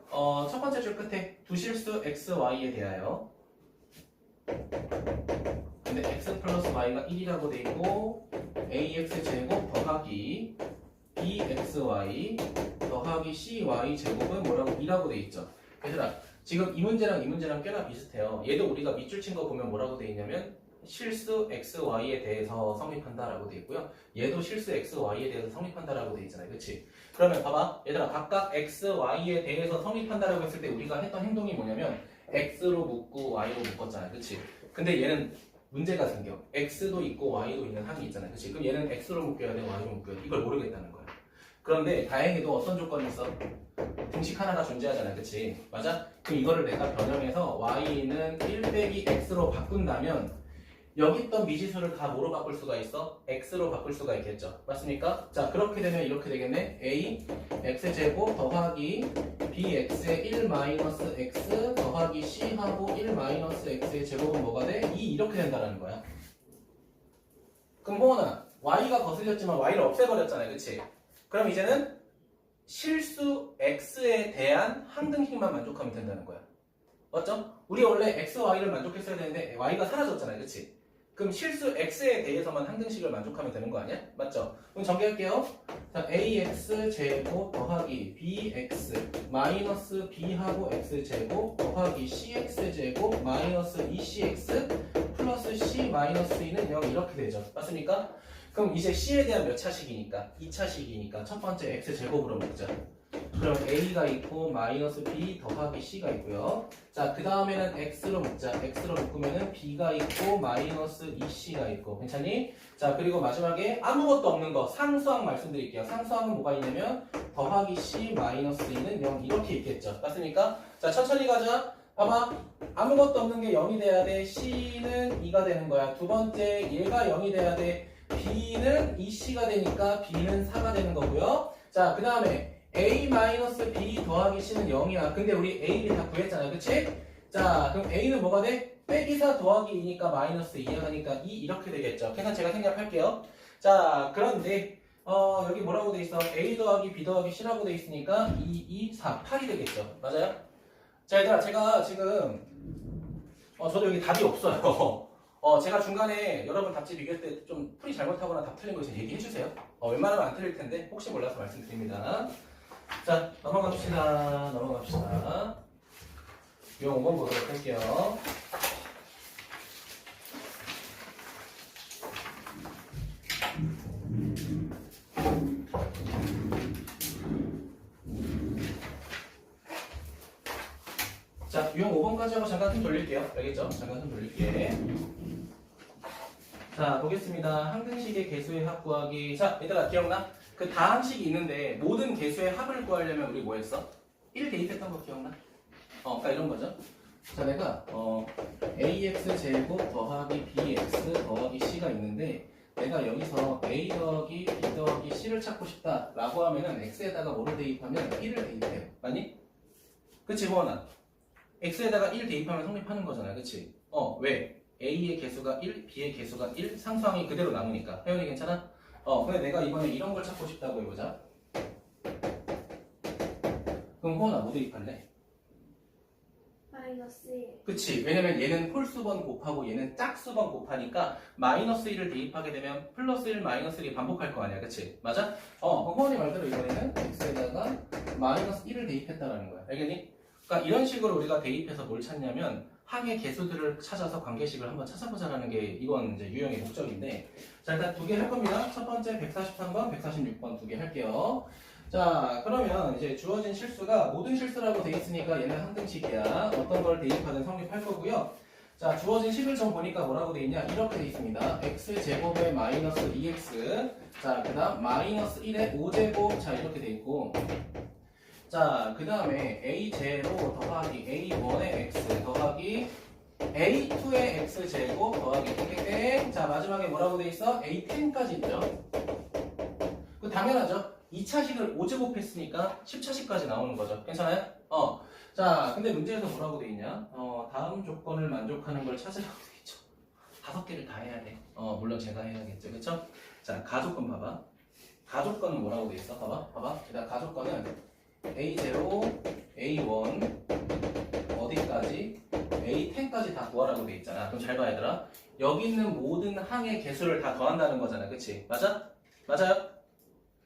첫 번째 줄 끝에 두 실수 x, y에 대하여 근데 x 플러스 y가 1이라고 돼 있고 ax 제곱 더하기 bxy 더하기 cy 제곱은 뭐라고 2라고 돼 있죠. 얘들아, 지금 이 문제랑 꽤나 비슷해요. 얘도 우리가 밑줄 친 거 보면 뭐라고 돼 있냐면 실수 x, y에 대해서 성립한다라고 돼 있고요. 얘도 실수 x, y에 대해서 성립한다라고 돼 있잖아요. 그치? 그러면 봐봐. 얘들아, 각각 x, y에 대해서 성립한다라고 했을 때 우리가 했던 행동이 뭐냐면 x로 묶고 y로 묶었잖아요. 그치? 근데 얘는 문제가 생겨. x도 있고 y도 있는 항이 있잖아요. 그치? 그럼 얘는 x로 묶여야 돼, y로 묶여야 돼. 이걸 모르겠다는 거야. 그런데 다행히도 어떤 조건이 있어? 등식 하나가 존재하잖아요. 그치? 맞아? 그럼 이거를 내가 변형해서 y는 1 빼기 x로 바꾼다면 여기 있던 미지수를 다 뭐로 바꿀 수가 있어? x로 바꿀 수가 있겠죠. 맞습니까? 자, 그렇게 되면 이렇게 되겠네. a x제곱 더하기 bx의 1 마이너스 x 더하기 c하고 1 마이너스 x의 제곱은 뭐가 돼? 2 이렇게 된다는 거야. 그럼 호원아, y가 거슬렸지만 y를 없애버렸잖아요. 그치? 그럼 이제는 실수 x에 대한 항등식만 만족하면 된다는 거야. 맞죠? 우리 원래 x, y를 만족했어야 되는데 y가 사라졌잖아요. 그치? 그럼 실수 x에 대해서만 항등식을 만족하면 되는 거 아니야? 맞죠? 그럼 전개할게요. 자, ax 제곱 더하기 bx 마이너스 b하고 x 제곱 더하기 cx 제곱 마이너스 2cx 플러스 c 마이너스 2는 0 이렇게 되죠. 맞습니까? 그럼 이제 c에 대한 몇 차식이니까? 2차식이니까 첫 번째 x 제곱으로 묶자. 그럼 a가 있고 마이너스 b 더하기 c가 있고요. 자, 그 다음에는 x로 묶자. x로 묶으면은 b가 있고 마이너스 2c가 있고. 괜찮니? 자, 그리고 마지막에 아무것도 없는 거 상수항 말씀드릴게요. 상수항은 뭐가 있냐면 더하기 c 마이너스 2는 0 이렇게 있겠죠. 맞습니까? 자, 천천히 가자. 봐봐. 아무것도 없는 게 0이 돼야 돼. c는 2가 되는 거야. 두 번째 얘가 0이 돼야 돼. b는 2c가 되니까 b는 4가 되는 거고요. 자, 그 다음에 a-b 더하기 c는 0이야. 근데 우리 a를 다 구했잖아요. 그치? 자, 그럼 a는 뭐가 돼? 빼기 4 더하기 2니까 마이너스 2야 하니까 2 이렇게 되겠죠. 계산 제가 생략할게요. 자, 그런데 여기 뭐라고 돼 있어? a 더하기 b 더하기 c라고 돼 있으니까 2, 2, 4, 8이 되겠죠. 맞아요? 자, 얘들아, 제가 지금 저도 여기 답이 없어요. 제가 중간에 여러분 답지 비교할 때 좀 풀이 잘못하거나 답 틀린 거 있으면 얘기해 주세요. 웬만하면 안 틀릴 텐데 혹시 몰라서 말씀드립니다. 자, 넘어갑시다. 용 5번 보도록 할게요. 자, 용 5번까지 하고 잠깐 좀 돌릴게요. 알겠죠? 잠깐 좀 돌릴게. 자, 보겠습니다. 항등식의 개수의 합 구하기. 자, 얘들아 기억나? 그 다항식이 있는데 모든 개수의 합을 구하려면 우리 뭐 했어? 1 대입했던 거 기억나? 그러니까 이런 거죠. 자, 내가 ax 제곱 더하기 bx 더하기 c가 있는데 내가 여기서 a 더하기 b 더하기 c를 찾고 싶다라고 하면은 x에다가 뭐를 대입하면 1을 대입해요. 맞니? 그치, 호원아? x에다가 1 대입하면 성립하는 거잖아. 그치? 왜? a의 개수가 1, b의 개수가 1, 상수항이 그대로 남으니까. 혜연이 괜찮아? 근데 내가 이번에 이런 걸 찾고 싶다고 해보자. 그럼 호원아 뭐 대입할래? 마이너스 1. 그치? 왜냐면 얘는 홀수번 곱하고 얘는 짝수번 곱하니까 마이너스 1을 대입하게 되면 플러스 1, 마이너스 1이 반복할 거 아니야. 그치? 맞아? 그럼 호원이 말대로 이번에는 x에다가 마이너스 1을 대입했다라는 거야. 알겠니? 그러니까 이런 식으로 우리가 대입해서 뭘 찾냐면 항의 개수들을 찾아서 관계식을 한번 찾아보자라는 게 이건 이제 유형의 목적인데, 자, 일단 두 개 할 겁니다. 첫 번째 143번, 146번 두 개 할게요. 자, 그러면 이제 주어진 실수가 모든 실수라고 돼 있으니까 얘는 항등식이야. 어떤 걸 대입하든 성립할 거고요. 자, 주어진 식을 좀 보니까 뭐라고 돼 있냐? 이렇게 돼 있습니다. x제곱에 마이너스 2x, 자, 그 다음 마이너스 1에 5제곱, 자, 이렇게 돼 있고, 자, 그 다음에 a0 더하기 a1의 x 더하기 a2의 x제곱 더하기 땡땡땡. 자, 마지막에 뭐라고 돼 있어? a10까지 있죠. 그 당연하죠. 2차식을 5제곱 했으니까 10차식까지 나오는 거죠. 괜찮아요? 자, 근데 문제에서 뭐라고 돼 있냐? 다음 조건을 만족하는 걸 찾으라고 돼 있죠. 5개를 다 해야 돼. 물론 제가 해야겠죠. 그쵸? 자, 가조건 봐봐. 가조건은 뭐라고 돼 있어? 봐봐. 일단 가조건은 A0, A1, 어디까지? A10까지 다 구하라고 돼 있잖아. 그럼 잘 봐, 얘들아. 여기 있는 모든 항의 개수를 다 더한다는 거잖아. 그치? 맞아? 맞아요?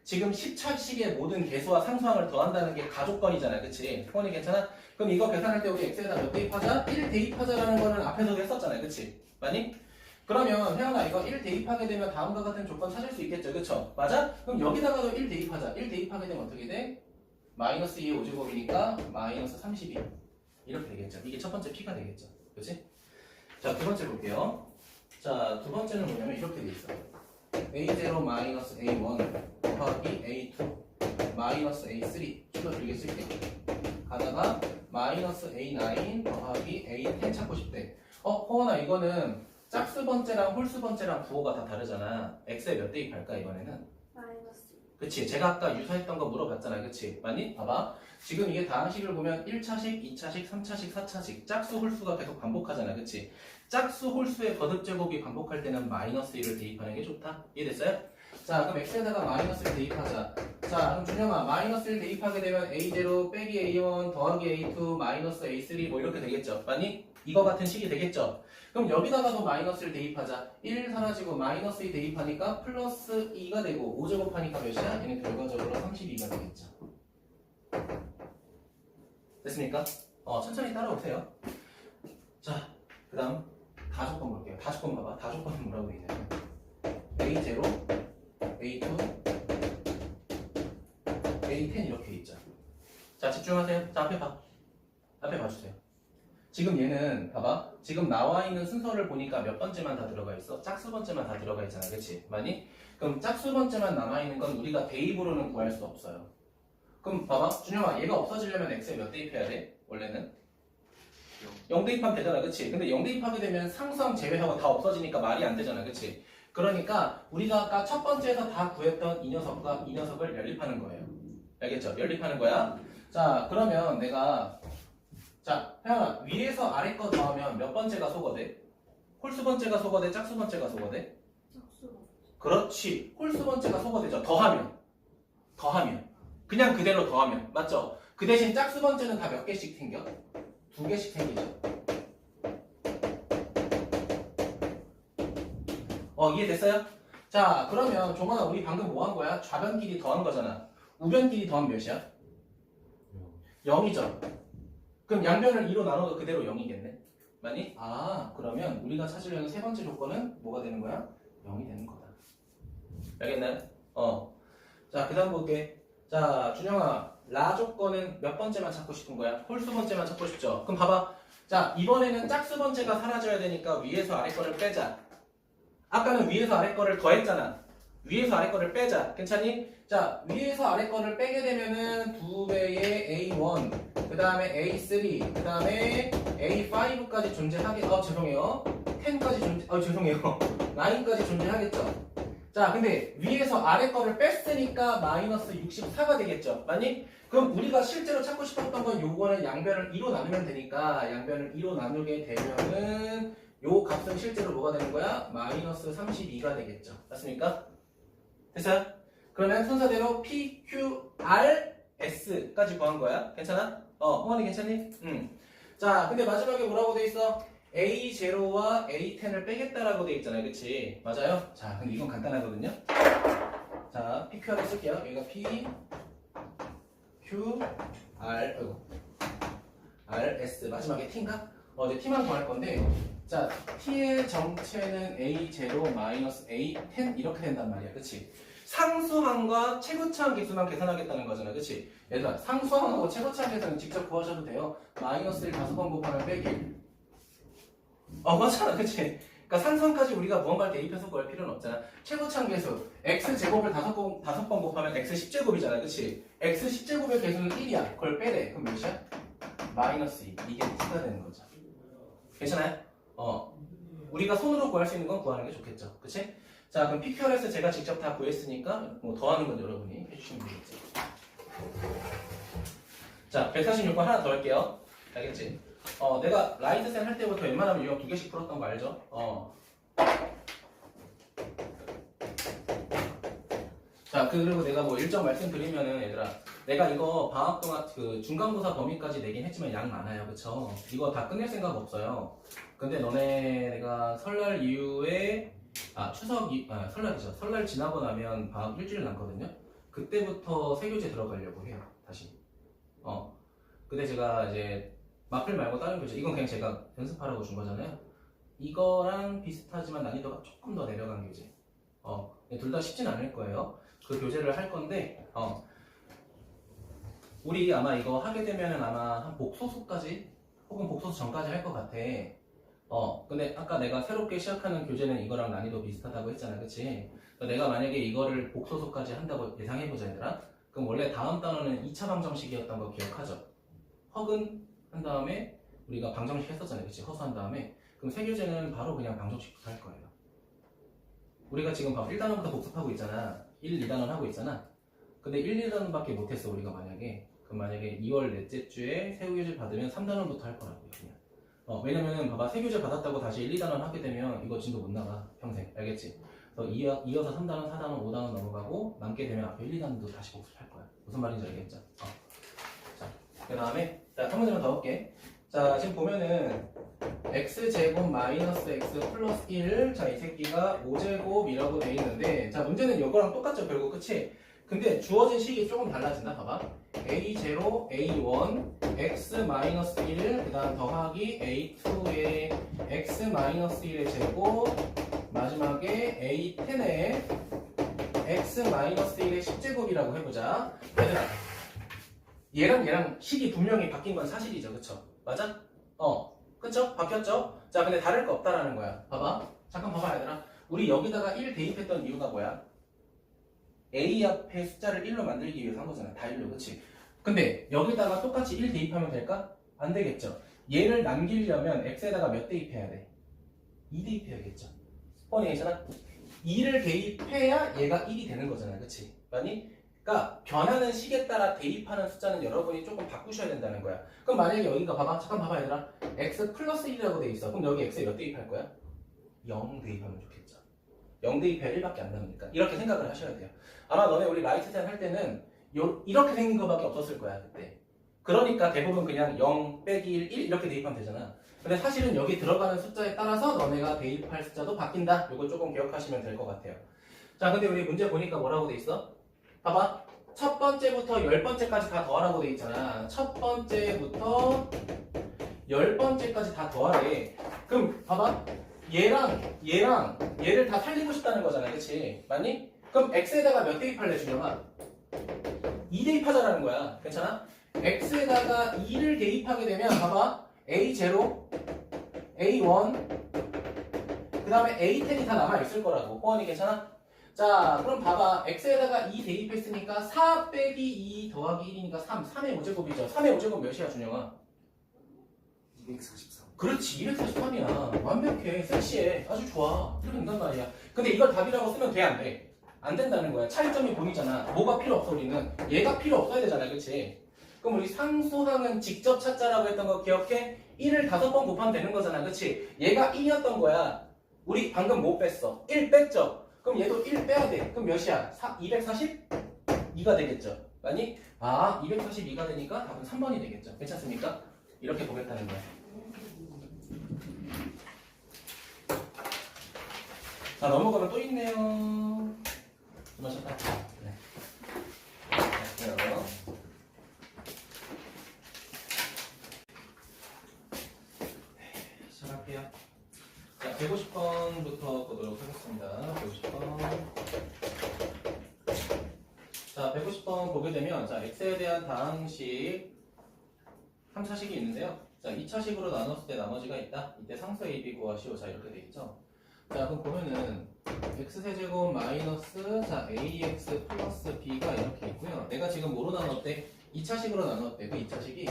지금 10차식의 모든 개수와 상수항을 더한다는 게 가조건이잖아. 그치? 호원이 괜찮아? 그럼 이거 계산할 때 우리 x에다 몇 대입하자? 1 대입하자라는 거는 앞에서도 했었잖아요. 그치? 맞니? 그러면 혜연아 이거 1 대입하게 되면 다음과 같은 조건 찾을 수 있겠죠. 그쵸? 맞아? 그럼 여기다가도 1 대입하자. 1 대입하게 되면 어떻게 돼? 마이너스 2의 5제곱이니까 마이너스 32 이렇게 되겠죠. 이게 첫 번째 p가 되겠죠. 그치? 자, 두 번째 볼게요. 자, 두 번째는 뭐냐면 이렇게 돼 있어요. A0 마이너스 A1 더하기 A2 마이너스 A3 줄여들게 쓸게. 가다가 마이너스 A9 더하기 A10 찾고 싶대. 호원아 이거는 짝수 번째랑 홀수 번째랑 부호가 다 다르잖아. x에 몇 대입할까 이번에는? 마이너스. 그치? 제가 아까 유사했던 거 물어봤잖아. 그치? 맞니? 봐봐. 지금 이게 다항식을 보면 1차식, 2차식, 3차식, 4차식 짝수 홀수가 계속 반복하잖아. 그치? 짝수 홀수의 거듭제곱이 반복할 때는 마이너스 1을 대입하는 게 좋다. 이해됐어요? 자, 그럼 x에다가 마이너스 1 대입하자. 자, 그럼 준영아 마이너스 1 대입하게 되면 a0 빼기 a1 더하기 a2 마이너스 a3 뭐 이렇게 되겠죠. 맞니? 이거 같은 식이 되겠죠. 그럼 여기다가도 마이너스를 대입하자. 1 사라지고 마이너스 2 대입하니까 플러스 2가 되고 5제곱하니까 몇이야? 얘는 결과적으로 32가 되겠죠. 됐습니까? 천천히 따라오세요. 자, 그 다음 다조건 볼게요. 다조건 봐봐. 다조건은 뭐라고 되어있냐면 A0, A2, A10 이렇게 있죠. 자, 집중하세요. 자, 앞에 봐. 앞에 봐주세요. 지금 얘는 봐봐. 지금 나와 있는 순서를 보니까 몇 번째만 다 들어가 있어? 짝수 번째만 다 들어가 있잖아. 그치? 맞니? 그럼 짝수 번째만 남아있는 건 우리가 대입으로는 구할 수 없어요. 그럼 봐봐. 준영아, 얘가 없어지려면 x에 몇 대입해야 돼? 원래는? 0 대입하면 되잖아. 그치? 근데 0 대입하게 되면 상수항 제외하고 다 없어지니까 말이 안 되잖아. 그치? 그러니까 우리가 아까 첫 번째에서 다 구했던 이 녀석과 이 녀석을 연립하는 거예요. 알겠죠? 연립하는 거야. 자, 그러면 내가 자, 태연아, 위에서 아래 거 더하면 몇 번째가 소거돼? 홀수 번째가 소거돼? 짝수 번째가 소거돼? 짝수. 그렇지. 홀수 번째가 소거되죠. 더하면. 그냥 그대로 더하면. 맞죠? 그 대신 짝수 번째는 다 몇 개씩 생겨? 2개씩 생기죠. 이해됐어요? 자, 그러면 종원아, 우리 방금 뭐 한 거야? 좌변끼리 더한 거잖아. 우변끼리 더하면 몇이야? 0이죠. 그럼 양변을 2로 나눠도 그대로 0이겠네. 맞니? 그러면 우리가 찾으려는 세 번째 조건은 뭐가 되는 거야? 0이 되는 거다. 알겠나요? 자, 그 다음 볼게. 자, 준영아, 라 조건은 몇 번째만 찾고 싶은 거야? 홀수 번째만 찾고 싶죠? 그럼 봐봐. 자, 이번에는 짝수 번째가 사라져야 되니까 위에서 아래 거를 빼자. 아까는 위에서 아래 거를 더했잖아. 위에서 아래 거를 빼자. 괜찮니? 자, 위에서 아래 거를 빼게 되면은 2배의 A1, 그 다음에 A3, 그 다음에 A5까지 존재하게, 죄송해요. 10까지 죄송해요. 9까지 존재하겠죠. 자, 근데 위에서 아래 거를 뺐으니까 마이너스 64가 되겠죠. 맞니? 그럼 우리가 실제로 찾고 싶었던 건 요거는 양변을 2로 나누면 되니까 양변을 2로 나누게 되면은 요 값은 실제로 뭐가 되는 거야? 마이너스 32가 되겠죠. 맞습니까? 됐어요? 그러면 순서대로 P, Q, R, S까지 구한 거야. 괜찮아? 홍원이 괜찮니? 자, 근데 마지막에 뭐라고 돼 있어? A0와 A10을 빼겠다라고 돼 있잖아요. 그치? 맞아요? 자, 근데 이건 간단하거든요. 자, P, Q를 쓸게요. 여기가 P, Q, R, R, S. 마지막에 T인가? 이제 T만 구할 건데, 자, T의 정체는 A0 마이너스 A10 이렇게 된단 말이야. 그치? 상수항과 최고차항 계수만 계산하겠다는 거잖아. 그치? 얘들아, 상수항하고 최고차항 계산은 직접 구하셔도 돼요. 마이너스를 5번 곱하면 빼기. 맞잖아. 그치? 그러니까 상수항까지 우리가 무언가를 대입해서 구할 필요는 없잖아. 최고차항 계수, x제곱을 5번 곱하면 x 10제곱이잖아. 그치? x 10제곱의 계수는 1이야. 그걸 빼래. 그럼 몇이야? 마이너스 2. 이게 t가 되는 거죠. 괜찮아요? 우리가 손으로 구할 수 있는 건 구하는 게 좋겠죠. 그치? 자, 그럼 PQRS 제가 직접 다 구했으니까 뭐 더하는 건 여러분이 해주시면 되겠죠. 자, 146번 하나 더 할게요. 알겠지? 내가 라이트센 할 때부터 웬만하면 유형 2개씩 풀었던 거 알죠? 자, 그리고 내가 뭐 일정 말씀드리면은 얘들아, 내가 이거 방학 동안 그 중간고사 범위까지 내긴 했지만 양 많아요. 그쵸? 이거 다 끝낼 생각 없어요. 근데 너네 내가 설날 이후에 설날이죠. 설날 지나고 나면 방학 일주일 남거든요. 그때부터 새 교재 들어가려고 해요. 다시. 근데 제가 이제 마플 말고 다른 교재, 이건 그냥 제가 연습하라고 준 거잖아요. 이거랑 비슷하지만 난이도가 조금 더 내려간 교재. 둘 다 쉽진 않을 거예요. 그 교재를 할 건데, 우리 아마 이거 하게 되면은 아마 한 복소수까지 혹은 복소수 전까지 할 것 같아. 근데 아까 내가 새롭게 시작하는 교재는 이거랑 난이도 비슷하다고 했잖아. 그치? 내가 만약에 이거를 복소수까지 한다고 예상해보자 얘들아. 그럼 원래 다음 단어는 2차 방정식이었던 거 기억하죠? 허근 한 다음에 우리가 방정식 했었잖아요. 그치? 허수한 다음에. 그럼 세교제는 바로 그냥 방정식부터 할 거예요. 우리가 지금 봐 1단원부터 복습하고 있잖아. 1, 2단원 하고 있잖아. 근데 1, 2단원밖에 못했어 우리가 만약에. 그럼 만약에 2월 넷째 주에 세교제 받으면 3단원부터 할 거라고요. 그냥. 왜냐면은 봐봐 세교제 받았다고 다시 1, 2단원 하게 되면 이거 진도 못 나가 평생. 알겠지? 그래서 이어서 3단원, 4단원, 5단원 넘어가고 남게 되면 앞에 1, 2단원도 다시 복습할 거야. 무슨 말인지 알겠죠? 자, 그 다음에 자, 한 문제만 더 볼게. 자, 지금 보면은 x제곱 마이너스 x 플러스 1. 자, 이 새끼가 5제곱이라고 돼 있는데 자, 문제는 이거랑 똑같죠, 결국. 그치? 근데 주어진 식이 조금 달라진다. 봐봐. a0, a1, x 마이너스 1, 그 다음 더하기 a2의 x 마이너스 1의 제곱, 마지막에 a10의 x 마이너스 1의 10제곱이라고 해보자. 얘들아, 얘랑 식이 분명히 바뀐 건 사실이죠. 그쵸? 맞아? 그쵸? 바뀌었죠? 자, 근데 다를 거 없다라는 거야. 봐봐. 잠깐 봐봐, 얘들아. 우리 여기다가 1 대입했던 이유가 뭐야? a 앞에 숫자를 1로 만들기 위해서 한 거잖아. 다 1로, 그치? 근데 여기다가 똑같이 1 대입하면 될까? 안 되겠죠? 얘를 남기려면 x에다가 몇 대입해야 돼? 2 대입해야겠죠? 뻔히 얘기잖아. 2를 대입해야 얘가 1이 되는 거잖아. 그치? 맞니? 그러니까 변하는 식에 따라 대입하는 숫자는 여러분이 조금 바꾸셔야 된다는 거야. 그럼 만약에 여기가 봐봐. 잠깐 봐봐 얘들아. x 플러스 1이라고 돼 있어. 그럼 여기 x에 몇 대입할 거야? 0 대입하면 좋겠죠. 0 대입해야 1밖에 안 남으니까. 이렇게 생각을 하셔야 돼요. 아마 너네 우리 라이트센 할 때는 이렇게 생긴 거밖에 없었을 거야 그때. 그러니까 대부분 그냥 0 빼기 1, 1 이렇게 대입하면 되잖아. 근데 사실은 여기 들어가는 숫자에 따라서 너네가 대입할 숫자도 바뀐다. 이거 조금 기억하시면 될 것 같아요. 자, 근데 우리 문제 보니까 뭐라고 돼 있어? 봐봐. 첫 번째부터 10번째까지 다 더하라고 돼 있잖아. 첫 번째부터 10번째까지 다 더하래. 그럼 봐봐. 얘를 다 살리고 싶다는 거잖아. 그치? 맞니? 그럼 x에다가 몇 대입할래, 준영아? 2 대입하자라는 거야. 괜찮아? x에다가 2를 대입하게 되면 봐봐. a0, a1, 그 다음에 a10이 다 남아있을 거라고. 호원이 괜찮아? 자, 그럼 봐봐. x에다가 2 대입했으니까 4 빼기 2 더하기 1이니까 3. 3의 5제곱이죠. 3의 5제곱 몇이야, 준영아? 243. 그렇지. 243이야. 완벽해. 섹시해. 아주 좋아. 이렇게 된단 말이야. 근데 이걸 답이라고 쓰면 돼, 안 돼? 안 된다는 거야. 차이점이 보이잖아. 뭐가 필요 없어, 우리는? 얘가 필요 없어야 되잖아. 그치? 그럼 우리 상수항은 직접 찾자라고 했던 거 기억해? 1을 5번 곱하면 되는 거잖아. 그치? 얘가 1이었던 거야. 우리 방금 못 뺐어. 1 뺐죠? 그럼 얘도 1 빼야 돼. 그럼 몇이야? 242가 되겠죠? 맞니? 아, 242가 되니까 답은 3번이 되겠죠? 괜찮습니까? 이렇게 보겠다는 거야. 자, 넘어가면 또 있네요. 수고하셨다. 네. 갈게요. 시작할게요. 자, 150번부터 보도록 하겠습니다. 150번. 자, 150번 보게 되면, 자, x에 대한 다항식 3차식이 있는데요. 자, 2차식으로 나눴을 때 나머지가 있다. 이때 상수 a, b 구하시오. 자, 이렇게 돼 있죠. 자, 그럼 보면은 x세제곱 마이너스 자 ax 플러스 b가 이렇게 있고요. 내가 지금 뭐로 나눴대? 2차식으로 나눴대. 그 2차식이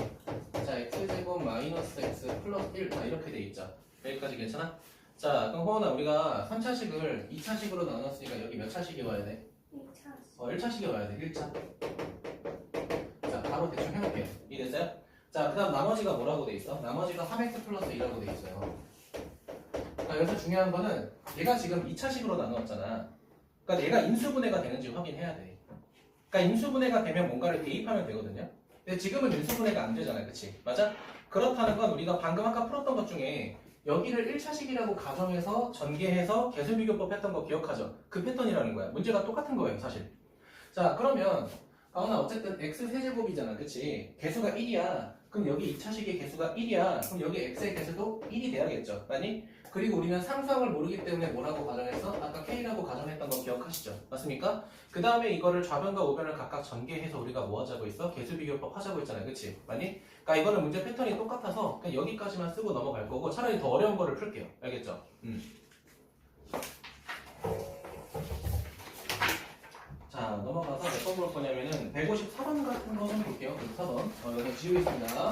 자 x제곱 마이너스 x 플러스 1 자, 이렇게 돼 있죠. 여기까지 괜찮아? 자, 그럼 호원아 우리가 3차식을 2차식으로 나눴으니까 여기 몇 차식이 와야 돼? 1차식이 와야 돼. 1차. 자, 바로 대충 해볼게요. 이해됐어요? 자, 그 다음 나머지가 뭐라고 돼 있어? 나머지가 3x 플러스 2라고 돼 있어요. 여기서 중요한 거는 얘가 지금 2차식으로 나누었잖아. 그러니까 얘가 인수분해가 되는지 확인해야 돼. 그러니까 인수분해가 되면 뭔가를 대입하면 되거든요. 근데 지금은 인수분해가 안 되잖아. 그치? 맞아? 그렇다는 건 우리가 방금 아까 풀었던 것 중에 여기를 1차식이라고 가정해서 전개해서 계수비교법 했던 거 기억하죠? 그 패턴이라는 거야. 문제가 똑같은 거예요. 사실. 자, 그러면 가은아 어쨌든 x세제곱이잖아. 그치? 개수가 1이야. 그럼 여기 2차식의 개수가 1이야. 그럼 여기 x의 개수도 1이 돼야겠죠. 맞니? 그리고 우리는 상수항을 모르기 때문에 뭐라고 가정했어? 아까 k라고 가정했던 거 기억하시죠? 맞습니까? 그 다음에 이거를 좌변과 우변을 각각 전개해서 우리가 뭐 하자고 있어? 개수비교법 하자고 했잖아요. 그치? 맞니? 그러니까 이거는 문제 패턴이 똑같아서 그냥 여기까지만 쓰고 넘어갈 거고 차라리 더 어려운 거를 풀게요. 알겠죠? 자, 넘어가서 몇 번 볼 거냐면은 154번 같은 거 좀 볼게요. 154번. 여기 지우겠습니다.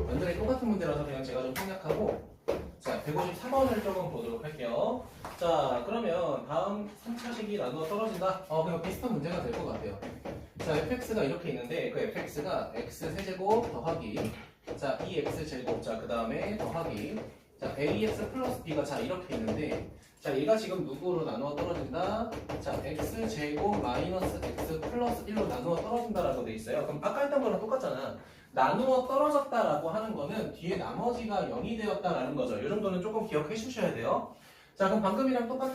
완전히 똑같은 문제라서 그냥 제가 좀 생략하고 자, 154번을 조금 보도록 할게요. 자, 그러면 다음 3차식이 나누어 떨어진다. 그냥 비슷한 문제가 될 것 같아요. 자, fx가 이렇게 있는데 그 fx가 x 세제곱 더하기 자, 2x 제곱 자, 그 다음에 더하기 자, ax 플러스 b가 자, 이렇게 있는데 자, 얘가 지금 누구로 나누어 떨어진다? 자, x 제곱 마이너스 x 플러스 1로 나누어 떨어진다라고 돼 있어요. 그럼 아까 했던 거랑 똑같잖아. 나누어 떨어졌다라고 하는 거는 뒤에 나머지가 0이 되었다라는 거죠. 이 정도는 조금 기억해 주셔야 돼요. 자, 그럼 방금이랑 똑같아.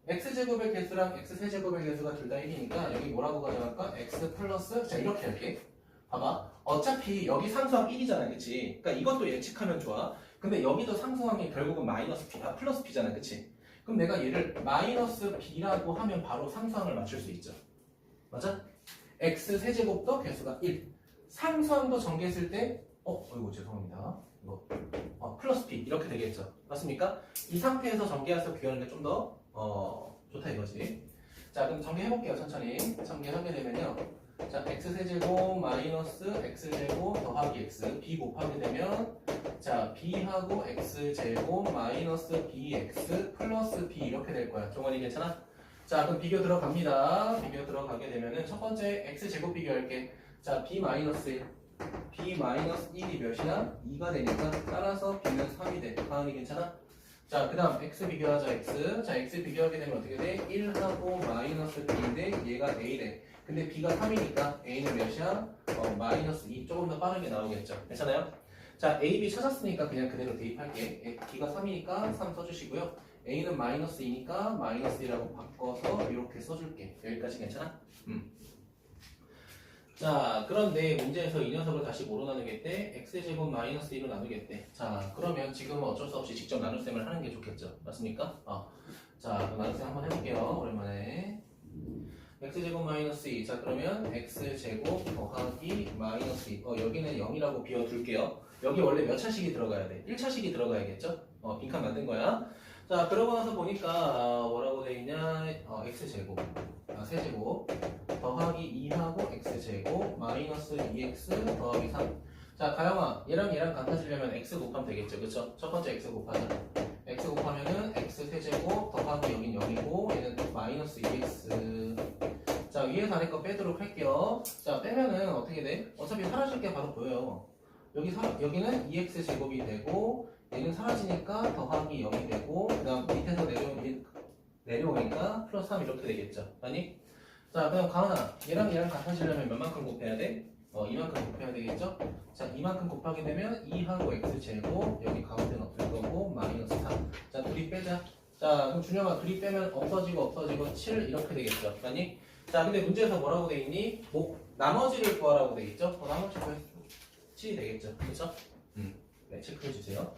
x제곱의 개수랑 x세제곱의 개수가 둘 다 1이니까 여기 뭐라고 가져갈까? x 플러스 자, 이렇게 할게. 봐봐. 어차피 여기 상수항 1이잖아. 그치? 그러니까 이것도 예측하면 좋아. 근데 여기도 상수항이 결국은 마이너스 p, 플러스 p잖아. 그치? 그럼 내가 얘를 마이너스 b라고 하면 바로 상수항을 맞출 수 있죠. 맞아? x 세제곱도 개수가 1. 상수항도 전개했을 때, 어이구 죄송합니다. 이거 플러스 p 이렇게 되겠죠. 맞습니까? 이 상태에서 전개해서 비교하는 게 좀 더 좋다 이거지. 자, 그럼 전개해볼게요. 천천히. 전개하게 되면요. 자, x 세제곱 마이너스 x 제곱 더하기 x b 곱하게 되면 자, b하고 x 제곱 마이너스 bx 플러스 b 이렇게 될 거야. 종원이 괜찮아? 자, 그럼 비교 들어갑니다. 비교 들어가게 되면은 첫 번째 x 제곱 비교할게. 자, b 마이너스 1 b 마이너스 1이 몇이나? 2가 되니까 따라서 b는 3이 돼. 가은이 괜찮아? 자, 그 다음 x 비교하자 x. 자, x 비교하게 되면 어떻게 돼? 1하고 마이너스 b인데 얘가 a래. 근데 b가 3이니까 a는 몇이야? 마이너스 2. 조금 더 빠르게 나오겠죠. 괜찮아요? 자, a, b 찾았으니까 그냥 그대로 대입할게. b가 3이니까 3 써주시고요. a는 마이너스 2니까 마이너스 2라고 바꿔서 이렇게 써줄게. 여기까지 괜찮아? 자, 그런데 문제에서 이 녀석을 다시 뭐로 나누겠대? x제곱 마이너스 2로 나누겠대. 자, 그러면 지금은 어쩔 수 없이 직접 나눗셈을 하는 게 좋겠죠. 맞습니까? 자, 그럼 나눗셈 한번 해볼게요. 오랜만에. x제곱 마이너스 2. 자, 그러면 x제곱 더하기 마이너스 2. 여기는 0이라고 비워둘게요. 여기 원래 몇 차식이 들어가야 돼? 1차식이 들어가야겠죠? 빈칸 만든 거야. 자, 그러고 나서 보니까 뭐라고 돼 있냐? x제곱. 세제곱. 더하기 2하고 x제곱. 마이너스 2x 더하기 3. 자, 가영아. 얘랑 같아지려면 x 곱하면 되겠죠? 그쵸? 첫 번째 x 곱하자. x 곱하면은 x 세제곱 더하기 여긴 0이고 얘는 마이너스 2x. 자, 위에서 아래 거 빼도록 할게요. 자, 빼면은 어떻게 돼? 어차피 사라질 게 바로 보여요. 여기는 2x 제곱이 되고 얘는 사라지니까 더하기 0이 되고 그 다음 밑에서 내려오니까 플러스 3 이렇게 되겠죠. 아니? 자, 그럼 가은아 얘랑 같아지려면 몇만큼 곱해야 돼? 이만큼 곱해야 되겠죠? 자, 이만큼 곱하게 되면 2하고 x 제곱 여기 가운데는 없을 거고 마이너스 3. 자, 둘이 빼자. 자, 그럼 준영아 둘이 빼면 없어지고 7 이렇게 되겠죠. 아니? 자, 근데 문제에서 뭐라고 돼 있니? 나머지를 구하라고 돼 있죠? 나머지 구해서 7이 되겠죠. 그렇죠? 네, 체크해 주세요.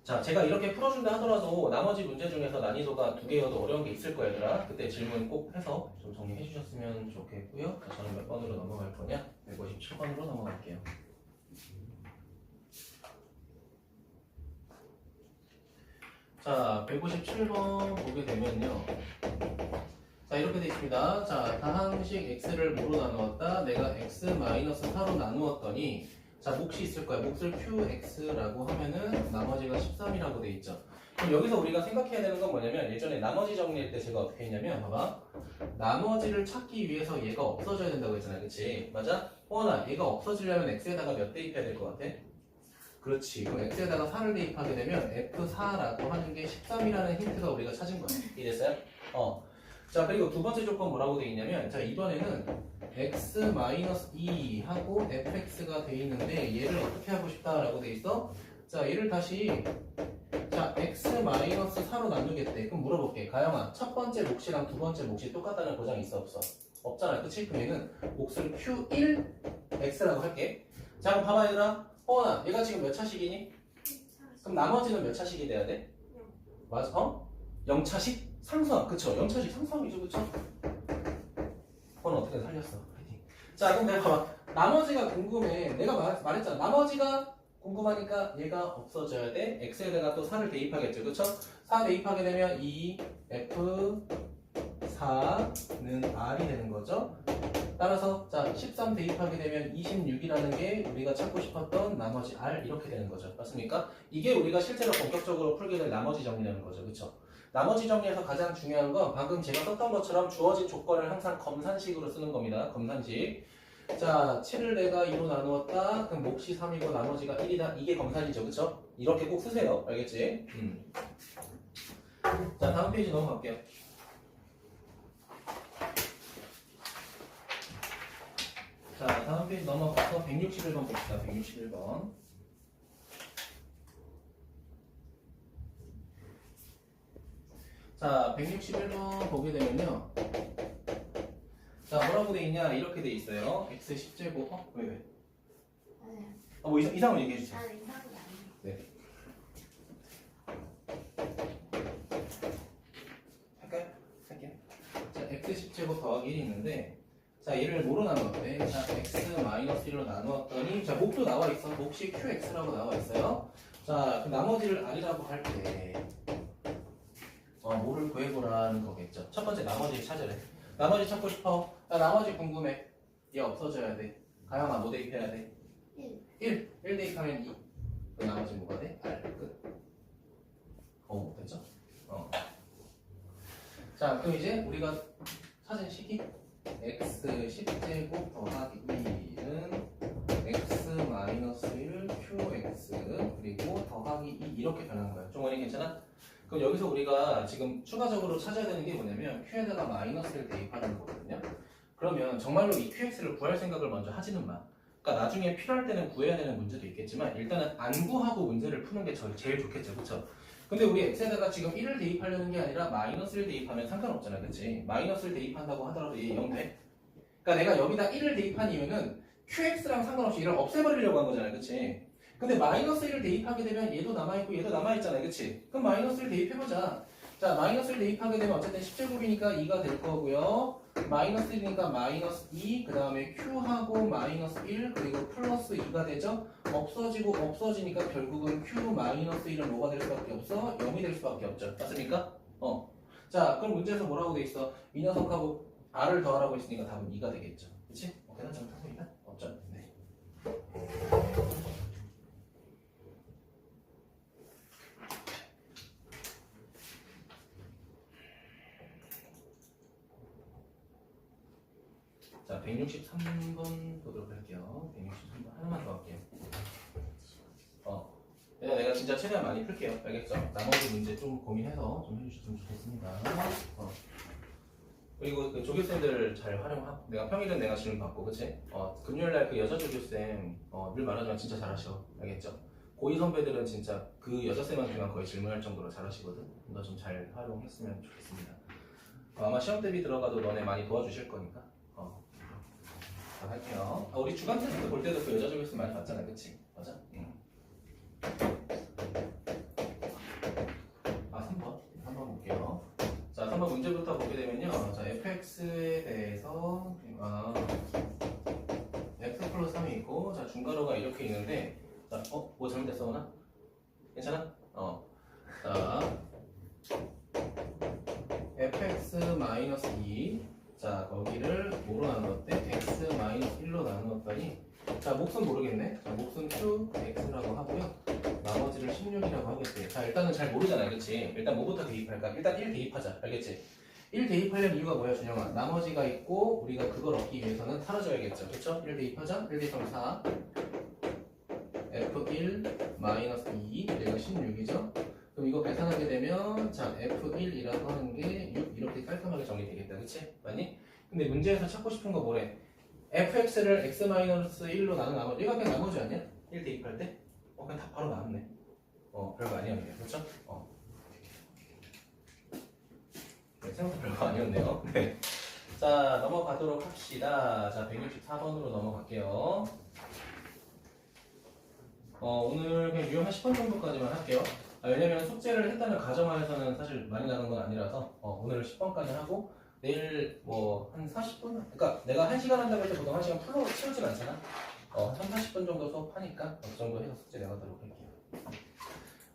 자, 제가 이렇게 풀어준다 하더라도 나머지 문제 중에서 난이도가 2개여도 어려운 게 있을 거예요, 얘들아. 그때 질문 꼭 해서 좀 정리해 주셨으면 좋겠고요. 자, 저는 몇 번으로 넘어갈 거냐? 157번으로 넘어갈게요. 자, 157번 보게 되면요. 자, 이렇게 되어 있습니다. 자, 다항식 x를 뭐로 나누었다? 내가 x-4로 나누었더니 자, 몫이 있을 거야. 몫을 qx라고 하면은 나머지가 13이라고 돼 있죠. 그럼 여기서 우리가 생각해야 되는 건 뭐냐면 예전에 나머지 정리할 때 제가 어떻게 했냐면 봐봐. 나머지를 찾기 위해서 얘가 없어져야 된다고 했잖아. 그치? 맞아? 호원아, 얘가 없어지려면 x에다가 몇 대입해야 될 것 같아? 그렇지. 그럼 x에다가 4를 대입하게 되면 f4라고 하는 게 13이라는 힌트가 우리가 찾은 거야. 이해됐어요? 자, 그리고 두 번째 조건 뭐라고 돼 있냐면 자, 이번에는 x-2 하고 fx가 돼 있는데 얘를 어떻게 하고 싶다라고 돼 있어? 자, 얘를 다시 자, x-4로 나누겠대. 그럼 물어볼게. 가영아, 첫 번째 몫이랑 두 번째 몫이 똑같다는 보장이 있어 없어? 없잖아. 그치? 그럼 얘는 몫을 q1x라고 할게. 자, 그럼 봐봐 얘들아. 호원아, 얘가 지금 몇 차식이니? 그럼 나머지는 몇 차식이 돼야 돼? 맞아? 0차식? 상수항. 그쵸? 0차식 상수항이죠. 그쵸? 호원아 어떻게 살렸어. 파이팅. 자, 그럼 내가 봐봐. 나머지가 궁금해. 내가 말했잖아. 나머지가 궁금하니까 얘가 없어져야 돼. x에다가 또 4를 대입하겠죠. 그쵸? 4 대입하게 되면 2f 4는 r이 되는 거죠. 따라서 자 13 대입하게 되면 26이라는 게 우리가 찾고 싶었던 나머지 r 이렇게 되는 거죠. 맞습니까? 이게 우리가 실제로 본격적으로 풀게 될 나머지 정리라는 거죠. 그쵸? 나머지 정리에서 가장 중요한 건 방금 제가 썼던 것처럼 주어진 조건을 항상 검산식으로 쓰는 겁니다. 검산식. 자, 7을 내가 2로 나누었다. 그럼 몫이 3이고 나머지가 1이다. 이게 검산이죠. 그쵸? 이렇게 꼭 쓰세요. 알겠지? 자, 다음 페이지 넘어갈게요. 자, 다음 페이지 넘어가서 161번 봅시다. 161번. 자, 161번 보게 되면요. 자, 뭐라고 돼 있냐? 이렇게 돼 있어요. x 10제곱. 왜? 네. 뭐 이상을 얘기해 주세요. 이상은 아니에요. 네. 할까요? 할게요. 자, x 10제곱 더하기 1이 있는데, 자, 얘를 뭐로 나누었대? 자, x-1로 나누었더니, 자, 몫도 나와 있어. 몫이 qx라고 나와 있어요. 자, 그 나머지를 r이라고 할 때, 뭐를 구해보라는 거겠죠. 첫 번째, 나머지 찾으래. 나머지 찾고 싶어. 나 나머지 궁금해. 얘 없어져야 돼. 가영아, 뭐 대입해야 돼? 1 대입하면 2. 그 나머지 뭐가 돼? R. 끝. 못했죠? 자, 그럼 이제 우리가 찾은 식이 x 10제곱 더하기 2는 x-1 qx 그리고 더하기 2 이렇게 변하는 거예요. 종원이 괜찮아? 그럼 여기서 우리가 지금 추가적으로 찾아야 되는 게 뭐냐면 q에다가 마이너스를 대입하는 거거든요. 그러면 정말로 이 qx를 구할 생각을 먼저 하지는 마. 그러니까 나중에 필요할 때는 구해야 되는 문제도 있겠지만 일단은 안 구하고 문제를 푸는 게 제일 좋겠죠. 그쵸? 근데 우리 x에다가 지금 1을 대입하려는 게 아니라 마이너스를 대입하면 상관없잖아. 그치? 마이너스를 대입한다고 하더라도 얘 0 돼. 그러니까 내가 여기다 1을 대입한 이유는 qx랑 상관없이 얘를 없애버리려고 한 거잖아. 그치? 근데 마이너스 1을 대입하게 되면 얘도 남아있고 얘도 남아있잖아. 그치? 그럼 마이너스를 대입해보자. 자, 마이너스를 대입하게 되면 어쨌든 10제곱이니까 2가 될 거고요. 마이너스 1이니까 마이너스 2, 그 다음에 q하고 마이너스 1, 그리고 플러스 2가 되죠? 없어지고 없어지니까 결국은 q 마이너스 1은 뭐가 될 수밖에 없어? 0이 될 수밖에 없죠. 맞습니까? 자, 그럼 문제에서 뭐라고 돼 있어? 이 녀석하고 r을 더하라고 했으니까 답은 2가 되겠죠. 그치? 계산 잘못했습니다. 없죠? 네. 자, 163번 보도록 할게요. 163번 하나만 더 할게요. 내가 진짜 최대한 많이 풀게요. 알겠죠? 나머지 문제 좀 고민해서 좀 해주셨으면 좋겠습니다. 그리고 그 조교쌤들 잘 활용하고, 내가 평일은 내가 질문 받고, 그치? 금요일날 그 여자 조교쌤, 늘 말하지만 진짜 잘하셔. 알겠죠? 고2 선배들은 진짜 그 여자쌤한테만 거의 질문할 정도로 잘하시거든? 너 좀 잘 활용했으면 좋겠습니다. 아마 시험 대비 들어가도 너네 많이 도와주실 거니까. 자, 할게요. 우리 주간 테스트 볼 때도 그 여자 조교쌤 많이 봤잖아. 그치? 맞아? 응. 3번 볼게요. 자, 3번 문제부터 보게 되면요. 자, fx에 대해서 x 플러스 3이 있고, 자, 중괄호가 이렇게 있는데, 자, 뭐 잘못됐어, 오나? 괜찮아? 자, fx 마이너스 2. 자, 거기를 뭐로 나누었대? x 마이너스 1로 나누었더니, 자, 몫은 모르겠네. 자, 몫은 q, x라고 하고요. 나머지를 16이라고 하겠대. 자, 일단은 잘 모르잖아. 그치? 일단 뭐부터 대입할까? 일단 1 대입하자. 알겠지? 1 대입하려는 이유가 뭐야, 준영아? 나머지가 있고, 우리가 그걸 얻기 위해서는 사라져야겠죠. 그쵸? 1 대입하자. 1 대입하면 4. F1 마이너스 2. 얘가 16이죠? 그럼 이거 계산하게 되면, 자, F1이라고 하는 게 6. 이렇게 깔끔하게 정리되겠다. 그치? 맞니? 근데 문제에서 찾고 싶은 거 뭐래? fx를 x-1로 나눈 나머지. 얘가 그냥 나머지 아니야? 1 대입할 때? 그냥 다 바로 나왔네. 별거 아니었네요. 그렇죠? 네, 생각보다 별거 아니었네요. 네. 자, 넘어가도록 합시다. 자, 164번으로 넘어갈게요. 오늘 그냥 유형 한 10번 정도까지만 할게요. 왜냐면 숙제를 했다는 가정하에서는 사실 많이 나는 건 아니라서 오늘 10번까지 하고 내일 뭐 한 40분? 그러니까 내가 1시간 한다고 해서 보통 1시간 풀로 채우진 않잖아. 3, 40분 정도 수업하니까 그 정도 해서 숙제 내가도록 할게요.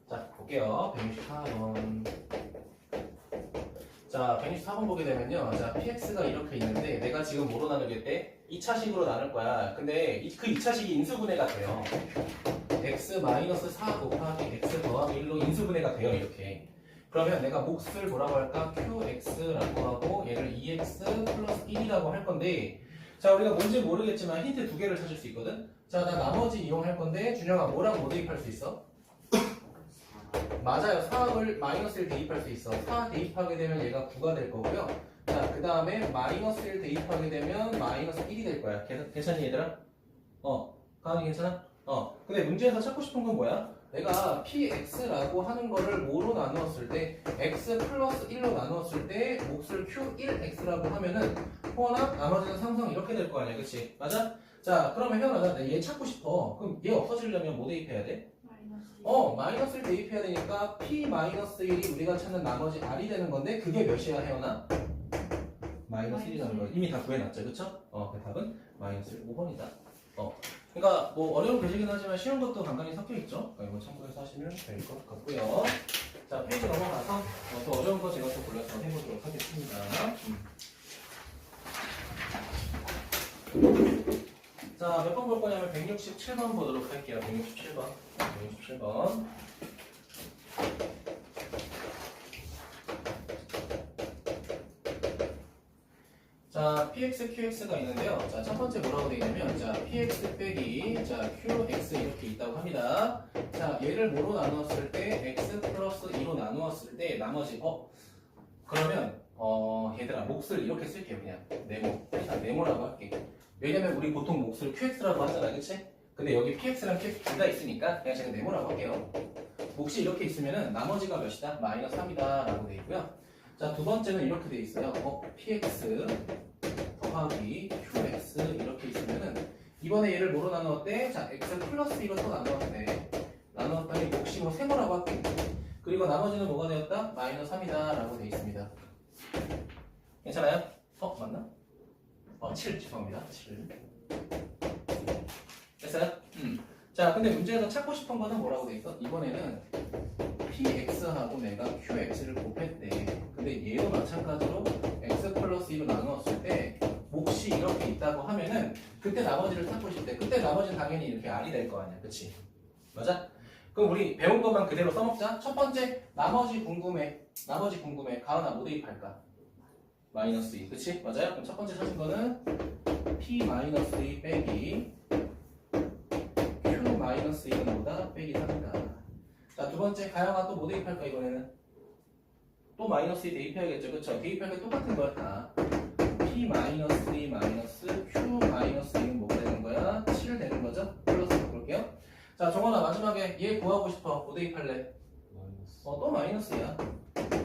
자, 볼게요. 164번. 자, 164번 보게 되면요. 자, px가 이렇게 있는데 내가 지금 뭐로 나누겠대? 2차식으로 나눌 거야. 근데 그 2차식이 인수분해가 돼요. x-4 곱하기 x 더하기 1로 인수분해가 돼요. 이렇게. 그러면 내가 몫을 뭐라고 할까? qx라고 하고 얘를 2x 플러스 1이라고 할 건데 자, 우리가 뭔지 모르겠지만 힌트 두 개를 찾을 수 있거든? 자, 나 나머지 이용할 건데 준영아 뭐랑 뭐 대입할 수 있어? 맞아요. 4을 마이너스를 대입할 수 있어. 4 대입하게 되면 얘가 9가 될 거고요. 자, 그 다음에 마이너스를 대입하게 되면 마이너스 1이 될 거야. 괜찮니 얘들아? 가은이 괜찮아? 근데 문제에서 찾고 싶은 건 뭐야? 내가 px라고 하는 거를 뭐로 나누었을 때 x 플러스 1로 나누었을 때 몫을 q1x라고 하면은 호원아 나머지는 상성 이렇게 될 거 아니야. 그치? 맞아? 자, 그러면 혜원아 얘 찾고 싶어. 그럼 얘 없어지려면 뭐 대입해야 돼? 마이너스를 대입해야 되니까 p-1이 우리가 찾는 나머지 r이 되는 건데 그게 몇이야 혜원아? 마이너스 1이라는 거 이미 다 구해놨죠. 그쵸? 그 답은 마이너스 5번이다. 그러니까 뭐 어려운 교재긴 하지만 쉬운 것도 간간히 섞여 있죠. 그러니까 이거 참고해서 하시면 될 것 같고요. 자, 페이지 넘어가서 또 어려운 거 제가 또 골라서 해보도록 하겠습니다. 자, 몇 번 볼 거냐면 167번 보도록 할게요. 167번. 167번. 자, px, qx가 있는데요. 자, 첫 번째 뭐라고 되어 있냐면, 자, px 빼기, 자, qx 이렇게 있다고 합니다. 자, 얘를 뭐로 나누었을 때, x 플러스 2로 나누었을 때, 나머지, 그러면, 얘들아, 몫을 이렇게 쓸게요, 그냥. 네모. 일단 네모라고 할게. 왜냐면 우리 보통 몫을 qx라고 하잖아, 그치? 근데 여기 px랑 qx 둘 다 있으니까, 그냥 제가 네모라고 할게요. 몫이 이렇게 있으면은, 나머지가 몇이다? 마이너스 3이다. 라고 되어 있고요. 자, 두 번째는 이렇게 돼 있어요. px 더하기 qx 이렇게 있으면은 이번에 얘를 뭐로 나누었대? 자, x 플러스 2로 또 나누었대. 나누었더니 몫이 뭐 세모라고 할게. 그리고 나머지는 뭐가 되었다? 마이너스 3이다 라고 돼 있습니다. 괜찮아요? 맞나? 7 죄송합니다. 7 됐어요? 자, 근데 문제에서 찾고 싶은 거는 뭐라고 돼 있어? 이번에는 px하고 내가 qx를 곱했대. 근데 얘도 마찬가지로 x 플러스 2로 나누었을 때 몫이 이렇게 있다고 하면은 그때 나머지를 찾고 싶대. 그때 나머지는 당연히 이렇게 r이 될 거 아니야. 그치? 맞아? 그럼 우리 배운 것만 그대로 써먹자. 첫 번째, 나머지 궁금해. 가은아 뭐 대입할까? 마이너스 2. 그치? 맞아요? 그럼 첫 번째 찾은 거는 p-2 빼기 q-2는 뭐다? 빼기 3이다. 자, 두 번째, 가영아 또 뭐 대입할까, 이번에는? 또 마이너스 2 대입해야겠죠. 그쵸? 대입할 게 똑같은 거야, 다. p-2 마이너스 q-2는 뭐가 되는 거야? 7 되는 거죠? 플러스 바꿀게요. 자, 정원아, 마지막에 얘 구하고 싶어. 뭐 대입할래? 또 마이너스야.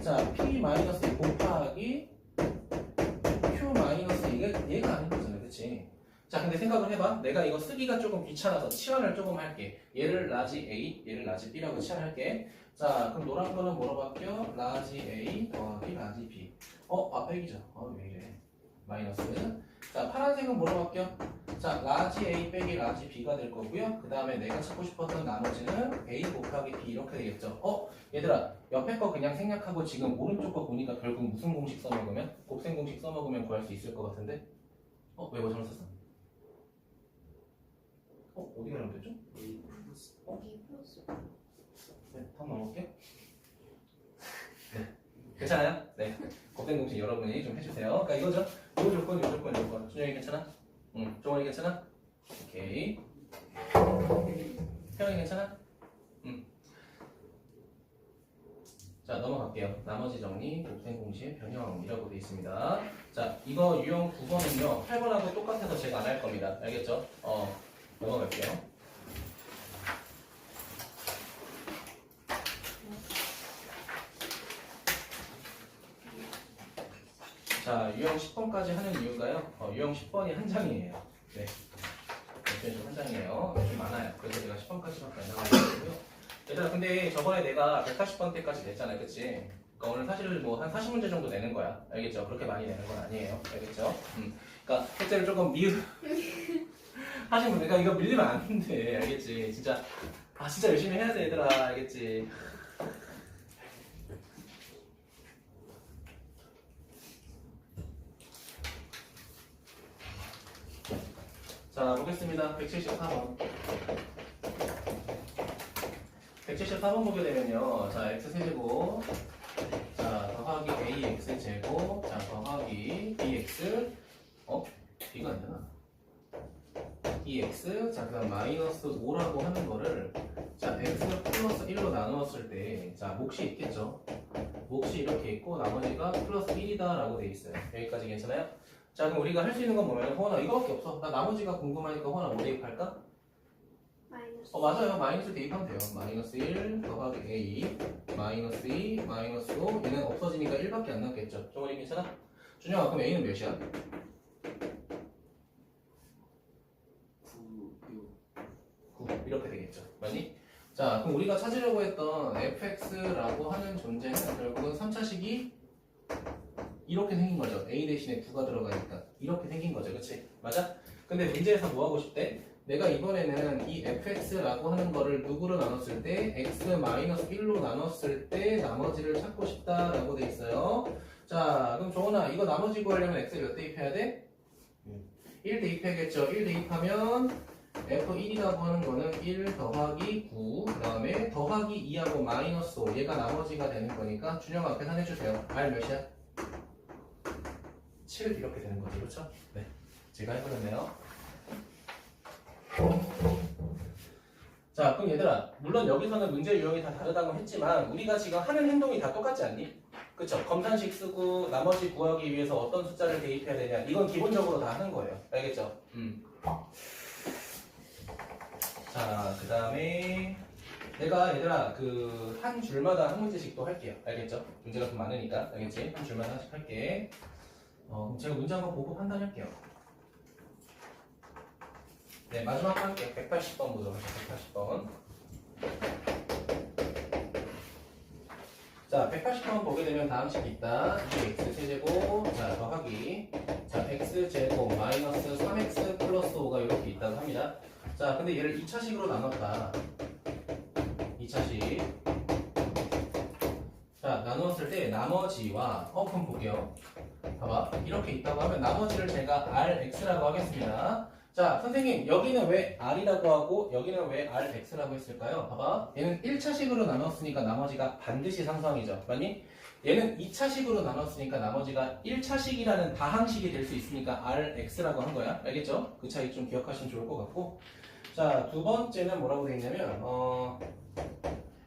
자, p-2 곱하기 q-2가 얘가 아닌 거잖아. 그치? 자, 근데 생각을 해봐. 내가 이거 쓰기가 조금 귀찮아서 치환을 조금 할게. 얘를 라지 A, 얘를 라지 B라고 치환할게. 자, 그럼 노란 거는 뭐로 바뀌어? 라지 A 더하기 라지 B. 빼기죠. 왜 이래? 마이너스. 자, 파란색은 뭐로 바뀌어? 자, 라지 A 빼기 라지 B가 될 거고요. 그 다음에 내가 찾고 싶었던 나머지는 A 곱하기 B 이렇게 되겠죠. 얘들아, 옆에 거 그냥 생략하고 지금 오른쪽 거 보니까 결국 무슨 공식 써먹으면? 곱셈 공식 써먹으면 구할 수 있을 것 같은데? 왜 뭐 잘못 썼어? 어디 가면 되죠? 네, 다음 넘어갈게요. 네. 괜찮아요? 네. 곱셈 공식 여러분이 좀 해주세요. 그러니까 이거죠? 요 조건, 요 조건, 요 조건. 준영이 괜찮아? 종원이 괜찮아? 오케이. 태영이 괜찮아? 자, 넘어갈게요. 나머지 정리, 곱셈 공식 변형이라고 되어 있습니다. 자, 이거 유형 9번은요, 8번하고 똑같아서 제가 안 할 겁니다. 알겠죠? 넘어갈게요. 자, 유형 10번까지 하는 이유가요. 유형 10번이 한 장이에요. 네. 한 장이에요. 좀 많아요. 그래서 제가 10번까지밖에 안 나가고요. 얘들아, 근데 저번에 내가 140번 때까지 냈잖아요. 그치? 그러니까 오늘 사실 뭐 한 40문제 정도 내는 거야. 알겠죠? 그렇게 많이 내는 건 아니에요. 알겠죠? 그러니까 숙제를 조금 하신 분들, 그러니까 이거 밀리면 안 돼. 알겠지? 진짜 진짜 열심히 해야 돼, 얘들아. 알겠지? 자, 보겠습니다. 174번. 174번 보게 되면요. 자, x세제곱. 자, 더하기 ax제곱. 자, 더하기 bx. b가 아니잖아. dx. 자, 그 다음 마이너스 5라고 하는 거를 자, x 플러스 1로 나누었을 때 자, 몫이 있겠죠. 몫이 이렇게 있고 나머지가 플러스 1이다 라고 돼 있어요. 여기까지 괜찮아요? 자, 그럼 우리가 할 수 있는 건 뭐냐면 호원아 이거밖에 없어. 나 나머지가 궁금하니까 호원아 뭐 대입할까? 마이너스. 맞아요. 마이너스 대입하면 돼요. 마이너스 1 더하기 a 마이너스 2 마이너스 5 얘는 없어지니까 1밖에 안 남겠죠. 정원이 괜찮아? 준영아 그럼 a는 몇이야? 9 이렇게 되겠죠. 맞니? 자, 그럼 우리가 찾으려고 했던 fx라고 하는 존재는 결국은 3차식이 이렇게 생긴 거죠. a 대신에 9가 들어가니까 이렇게 생긴 거죠. 그치? 맞아? 근데 문제에서 뭐 하고 싶대? 내가 이번에는 이 fx라고 하는 거를 누구로 나눴을 때 x-1로 나눴을 때 나머지를 찾고 싶다라고 돼 있어요. 자, 그럼 조은아 이거 나머지 구하려면 x에 몇 대입해야 돼? 1 대입해야겠죠. 1 대입하면 f1이라고 하는 거는 1 더하기 9, 그 다음에 더하기 2하고 마이너스 5 얘가 나머지가 되는 거니까 준영아 계산해주세요. r 몇이야? 7 이렇게 되는 거죠. 그렇죠? 네, 제가 해버렸네요. 자, 그럼 얘들아 물론 여기서는 문제 유형이 다 다르다고 했지만 우리가 지금 하는 행동이 다 똑같지 않니? 그쵸? 검산식 쓰고 나머지 구하기 위해서 어떤 숫자를 대입해야 되냐 이건 기본적으로 다 하는 거예요. 알겠죠? 자, 그 다음에 내가 얘들아 그 한 줄마다 한 문제씩 또 할게요. 알겠죠? 문제가 좀 많으니까 알겠지? 한 줄마다 하나씩 할게. 그럼 제가 문제 한번 보고 판단할게요. 네, 마지막 거 할게요. 180번 보도록 하죠. 180번. 자, 180번 보게 되면 다음 식이 있다. 2x 세제곱, 자, 더하기, 자, x제곱 마이너스 3x 플러스 5가 이렇게 있다고 합니다. 자, 근데 얘를 2차식으로 나눴다. 2차식. 자, 나누었을 때 나머지와, 그럼 볼게요. 봐봐. 이렇게 있다고 하면 나머지를 제가 rx라고 하겠습니다. 자, 선생님, 여기는 왜 r이라고 하고 여기는 왜 rx라고 했을까요? 봐봐. 얘는 1차식으로 나눴으니까 나머지가 반드시 상수항이죠. 맞니? 얘는 2차식으로 나눴으니까 나머지가 1차식이라는 다항식이 될 수 있으니까 rx라고 한 거야. 알겠죠? 그 차이 좀 기억하시면 좋을 것 같고. 자, 두 번째는 뭐라고 돼 있냐면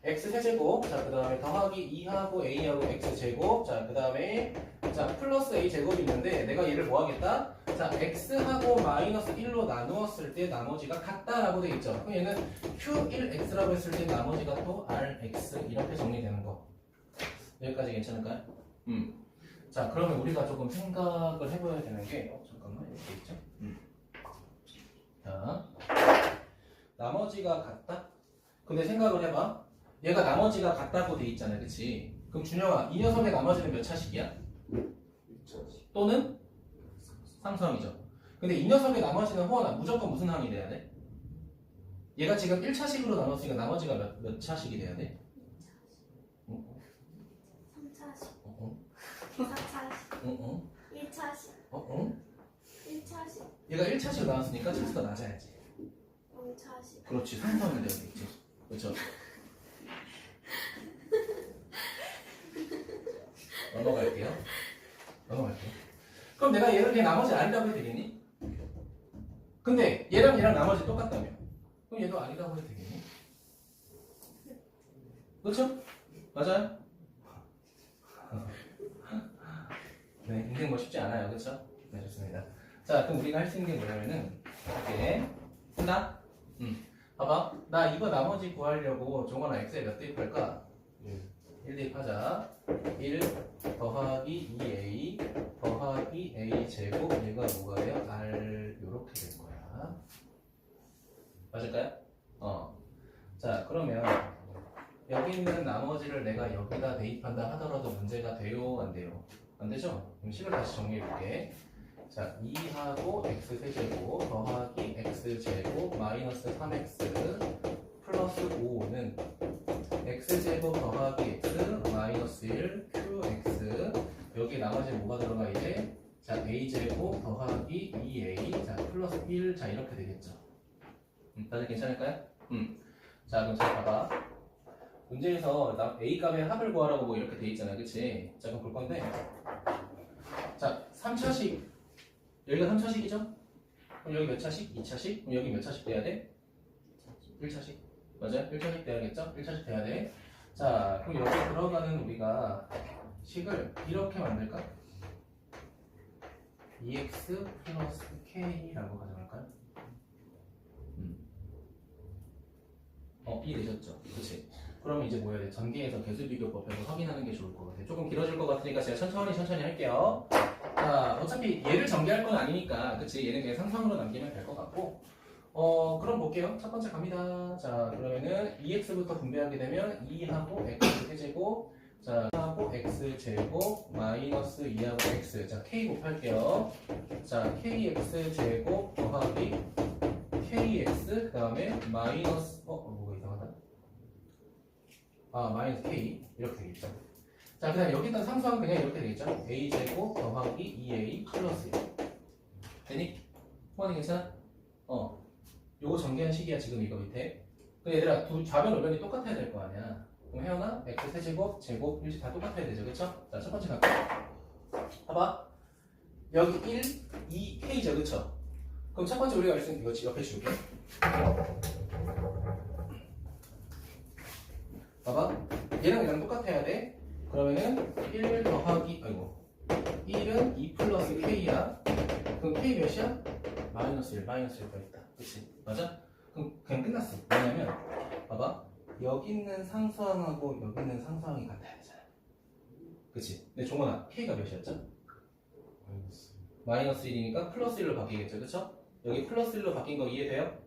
x 세제곱, 자, 그 다음에 더하기 2하고 a하고 x제곱, 자, 그 다음에 자, 플러스 a제곱이 있는데 내가 얘를 뭐 하겠다? 자, x하고 마이너스 1로 나누었을 때 나머지가 같다라고 돼 있죠. 그럼 얘는 q1x라고 했을 때 나머지가 또 rx 이렇게 정리되는 거. 여기까지 괜찮을까요? 자, 그러면 우리가 조금 생각을 해봐야 되는 게 잠깐만 이렇게 있죠? 자, 나머지가 같다? 근데 생각을 해봐. 얘가 나머지가 같다고 돼 있잖아, 그치? 그럼 준영아, 이 녀석의 나머지는 몇 차식이야? 1차식. 또는 상수항이죠. 근데 이 녀석의 나머지는 호원아 무조건 무슨 항이 돼야 돼? 얘가 지금 1차식으로 나눴으니까 나머지가 몇 차식이 돼야 돼? 3차식. 4차식. 1차식. 1차식. 얘가 1차식으로 나눴으니까 차수가 낮아야지. 0차식. 그렇지, 상수항이 돼야 되겠지. 그렇죠? 넘어갈게요. 그럼 내가 얘를 그냥 나머지 R이라고 해도 되겠니? 근데 얘랑 나머지 똑같다며. 그럼 얘도 R이라고 해도 되겠니? 그렇죠? 맞아요? 네, 인생 뭐 쉽지 않아요. 그렇죠? 네, 좋습니다. 자, 그럼 우리가 할 수 있는 게 뭐냐면은 이렇게 한다? 봐봐. 나 이거 나머지 구하려고 종원아 X에 몇 대입할까? 1 대입하자. 1 더하기 2a 더하기 a 제곱 얘가 뭐가요? r 요렇게 될 거야. 맞을까요? 자, 그러면 여기 있는 나머지를 내가 여기다 대입한다 하더라도 문제가 돼요? 안 돼요? 안 되죠? 그럼 식을 다시 정리해볼게. 자, 2하고 x세제곱 더하기 x제곱 마이너스 3x 플러스 5는 x제곱 더하기 x 마이너스 1 qx 여기 나머지 뭐가 들어가 이제 자 a제곱 더하기 2a 자 플러스 1 자 이렇게 되겠죠. 다들 괜찮을까요? 자 그럼 잘 봐봐. 문제에서 a 값의 합을 구하라고 뭐 이렇게 돼 있잖아, 그치? 자 그럼 볼 건데 자 3차식 여기가 3차식이죠? 그럼 여기 몇 차식? 2차식? 그럼 여기 몇 차식 돼야 돼? 1차식 맞아요? 1차식 돼야겠죠? 1차식 돼야 돼. 자 그럼 여기 들어가는 우리가 식을 이렇게 만들까? 2x 플러스 k라고 가져갈까요? 이해되셨죠? 그치? 그러면 이제 뭐 해야 돼? 전개해서 개수비교법에서 확인하는 게 좋을 것 같아요. 조금 길어질 것 같으니까 제가 천천히 할게요. 자, 어차피 얘를 전개할 건 아니니까, 그치? 얘는 그냥 상상으로 남기면 될 것 같고, 그럼 볼게요. 첫 번째 갑니다. 자, 그러면은 2x부터 분배하게 되면 2하고 x 세제곱, 자, 2하고 x 제곱, 마이너스 2하고 x, 자, k 곱할게요. 자, kx 제곱 더하기 kx, 그 다음에 마이너스, 뭐가 이상하다. 마이너스 k 이렇게 되겠죠. 자, 그다음 여기다 상수항 그냥 이렇게 되겠죠. a 제곱 더하기 2a 플러스 1. 되니? 호환이 괜찮아? 요거 전개한 식이야 지금 이거 밑에. 근데 얘들아 두 좌변 우변이 똑같아야 될 거 아니야. 그럼 혜연아 x 세제곱 제곱 일식 다 똑같아야 되죠, 그렇죠? 자, 첫 번째 갈게요. 봐봐. 여기 1, 2, k죠, 그렇죠? 그럼 첫 번째 우리가 알 수 있는 이거 옆에 줄게. 봐봐. 얘랑 똑같아야 돼. 그러면은 1 더하기 1은 2 플러스 k야. 그럼 k 몇이야? 마이너스 1 더했다. 그치? 맞아? 그럼 그냥 끝났어. 왜냐면 봐봐. 여기 있는 상수항하고 여기 있는 상수항이 같아야 되잖아. 그치? 근데 종원아 k가 몇이었죠? 마이너스 1이니까 플러스 1로 바뀌겠죠, 그쵸? 여기 플러스 1로 바뀐 거 이해돼요?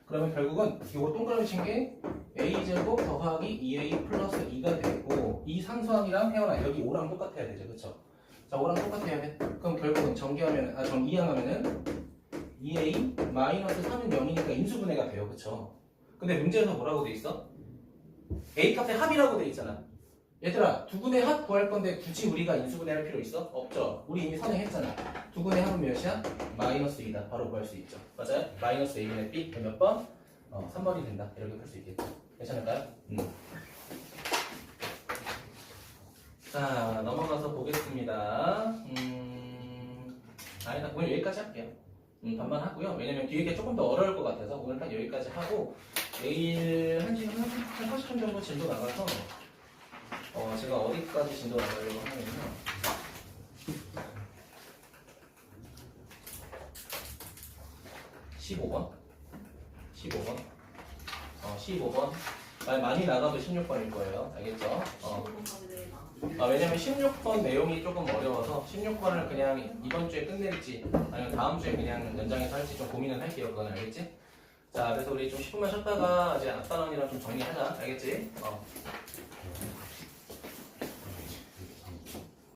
그러면 결국은 이거 동그라미 친 게 a제곱 더하기 2a 플러스 2가 되고 이 상수항이랑 혜원아 여기 5랑 똑같아야 되죠, 그쵸? 자, 5랑 똑같아야 돼. 그럼 결국은 이항하면은 2a 마이너스 3은 0이니까 인수분해가 돼요, 그쵸? 근데 문제에서 뭐라고 돼 있어? a 값의 합이라고 돼 있잖아. 얘들아, 두 군의 합 구할 건데 굳이 우리가 인수분해 할 필요 있어? 없죠. 우리 이미 선행했잖아. 두 군의 합은 몇이야? 마이너스 2다. 바로 구할 수 있죠. 맞아요? 마이너스 a분의 b. 몇 번? 3번이 된다. 이렇게 풀 수 있겠죠. 괜찮을까요? 자, 넘어가서 보겠습니다. 아니다. 오늘 여기까지 할게요. 반만 하고요. 왜냐면 뒤에 게 조금 더 어려울 것 같아서 오늘 딱 여기까지 하고 내일 한 40분 정도 진도 나가서 제가 어디까지 진도 나가려고 하냐면요. 15번. 많이 나가도 16번일 거예요. 알겠죠? 왜냐면 16번 내용이 조금 어려워서 16번을 그냥 이번 주에 끝낼지 아니면 다음 주에 그냥 연장해서 할지 좀 고민은 할게요. 그건 알겠지? 자, 그래서 우리 좀 10분만 쉬었다가 이제 앞단원이랑 좀 정리하자. 알겠지?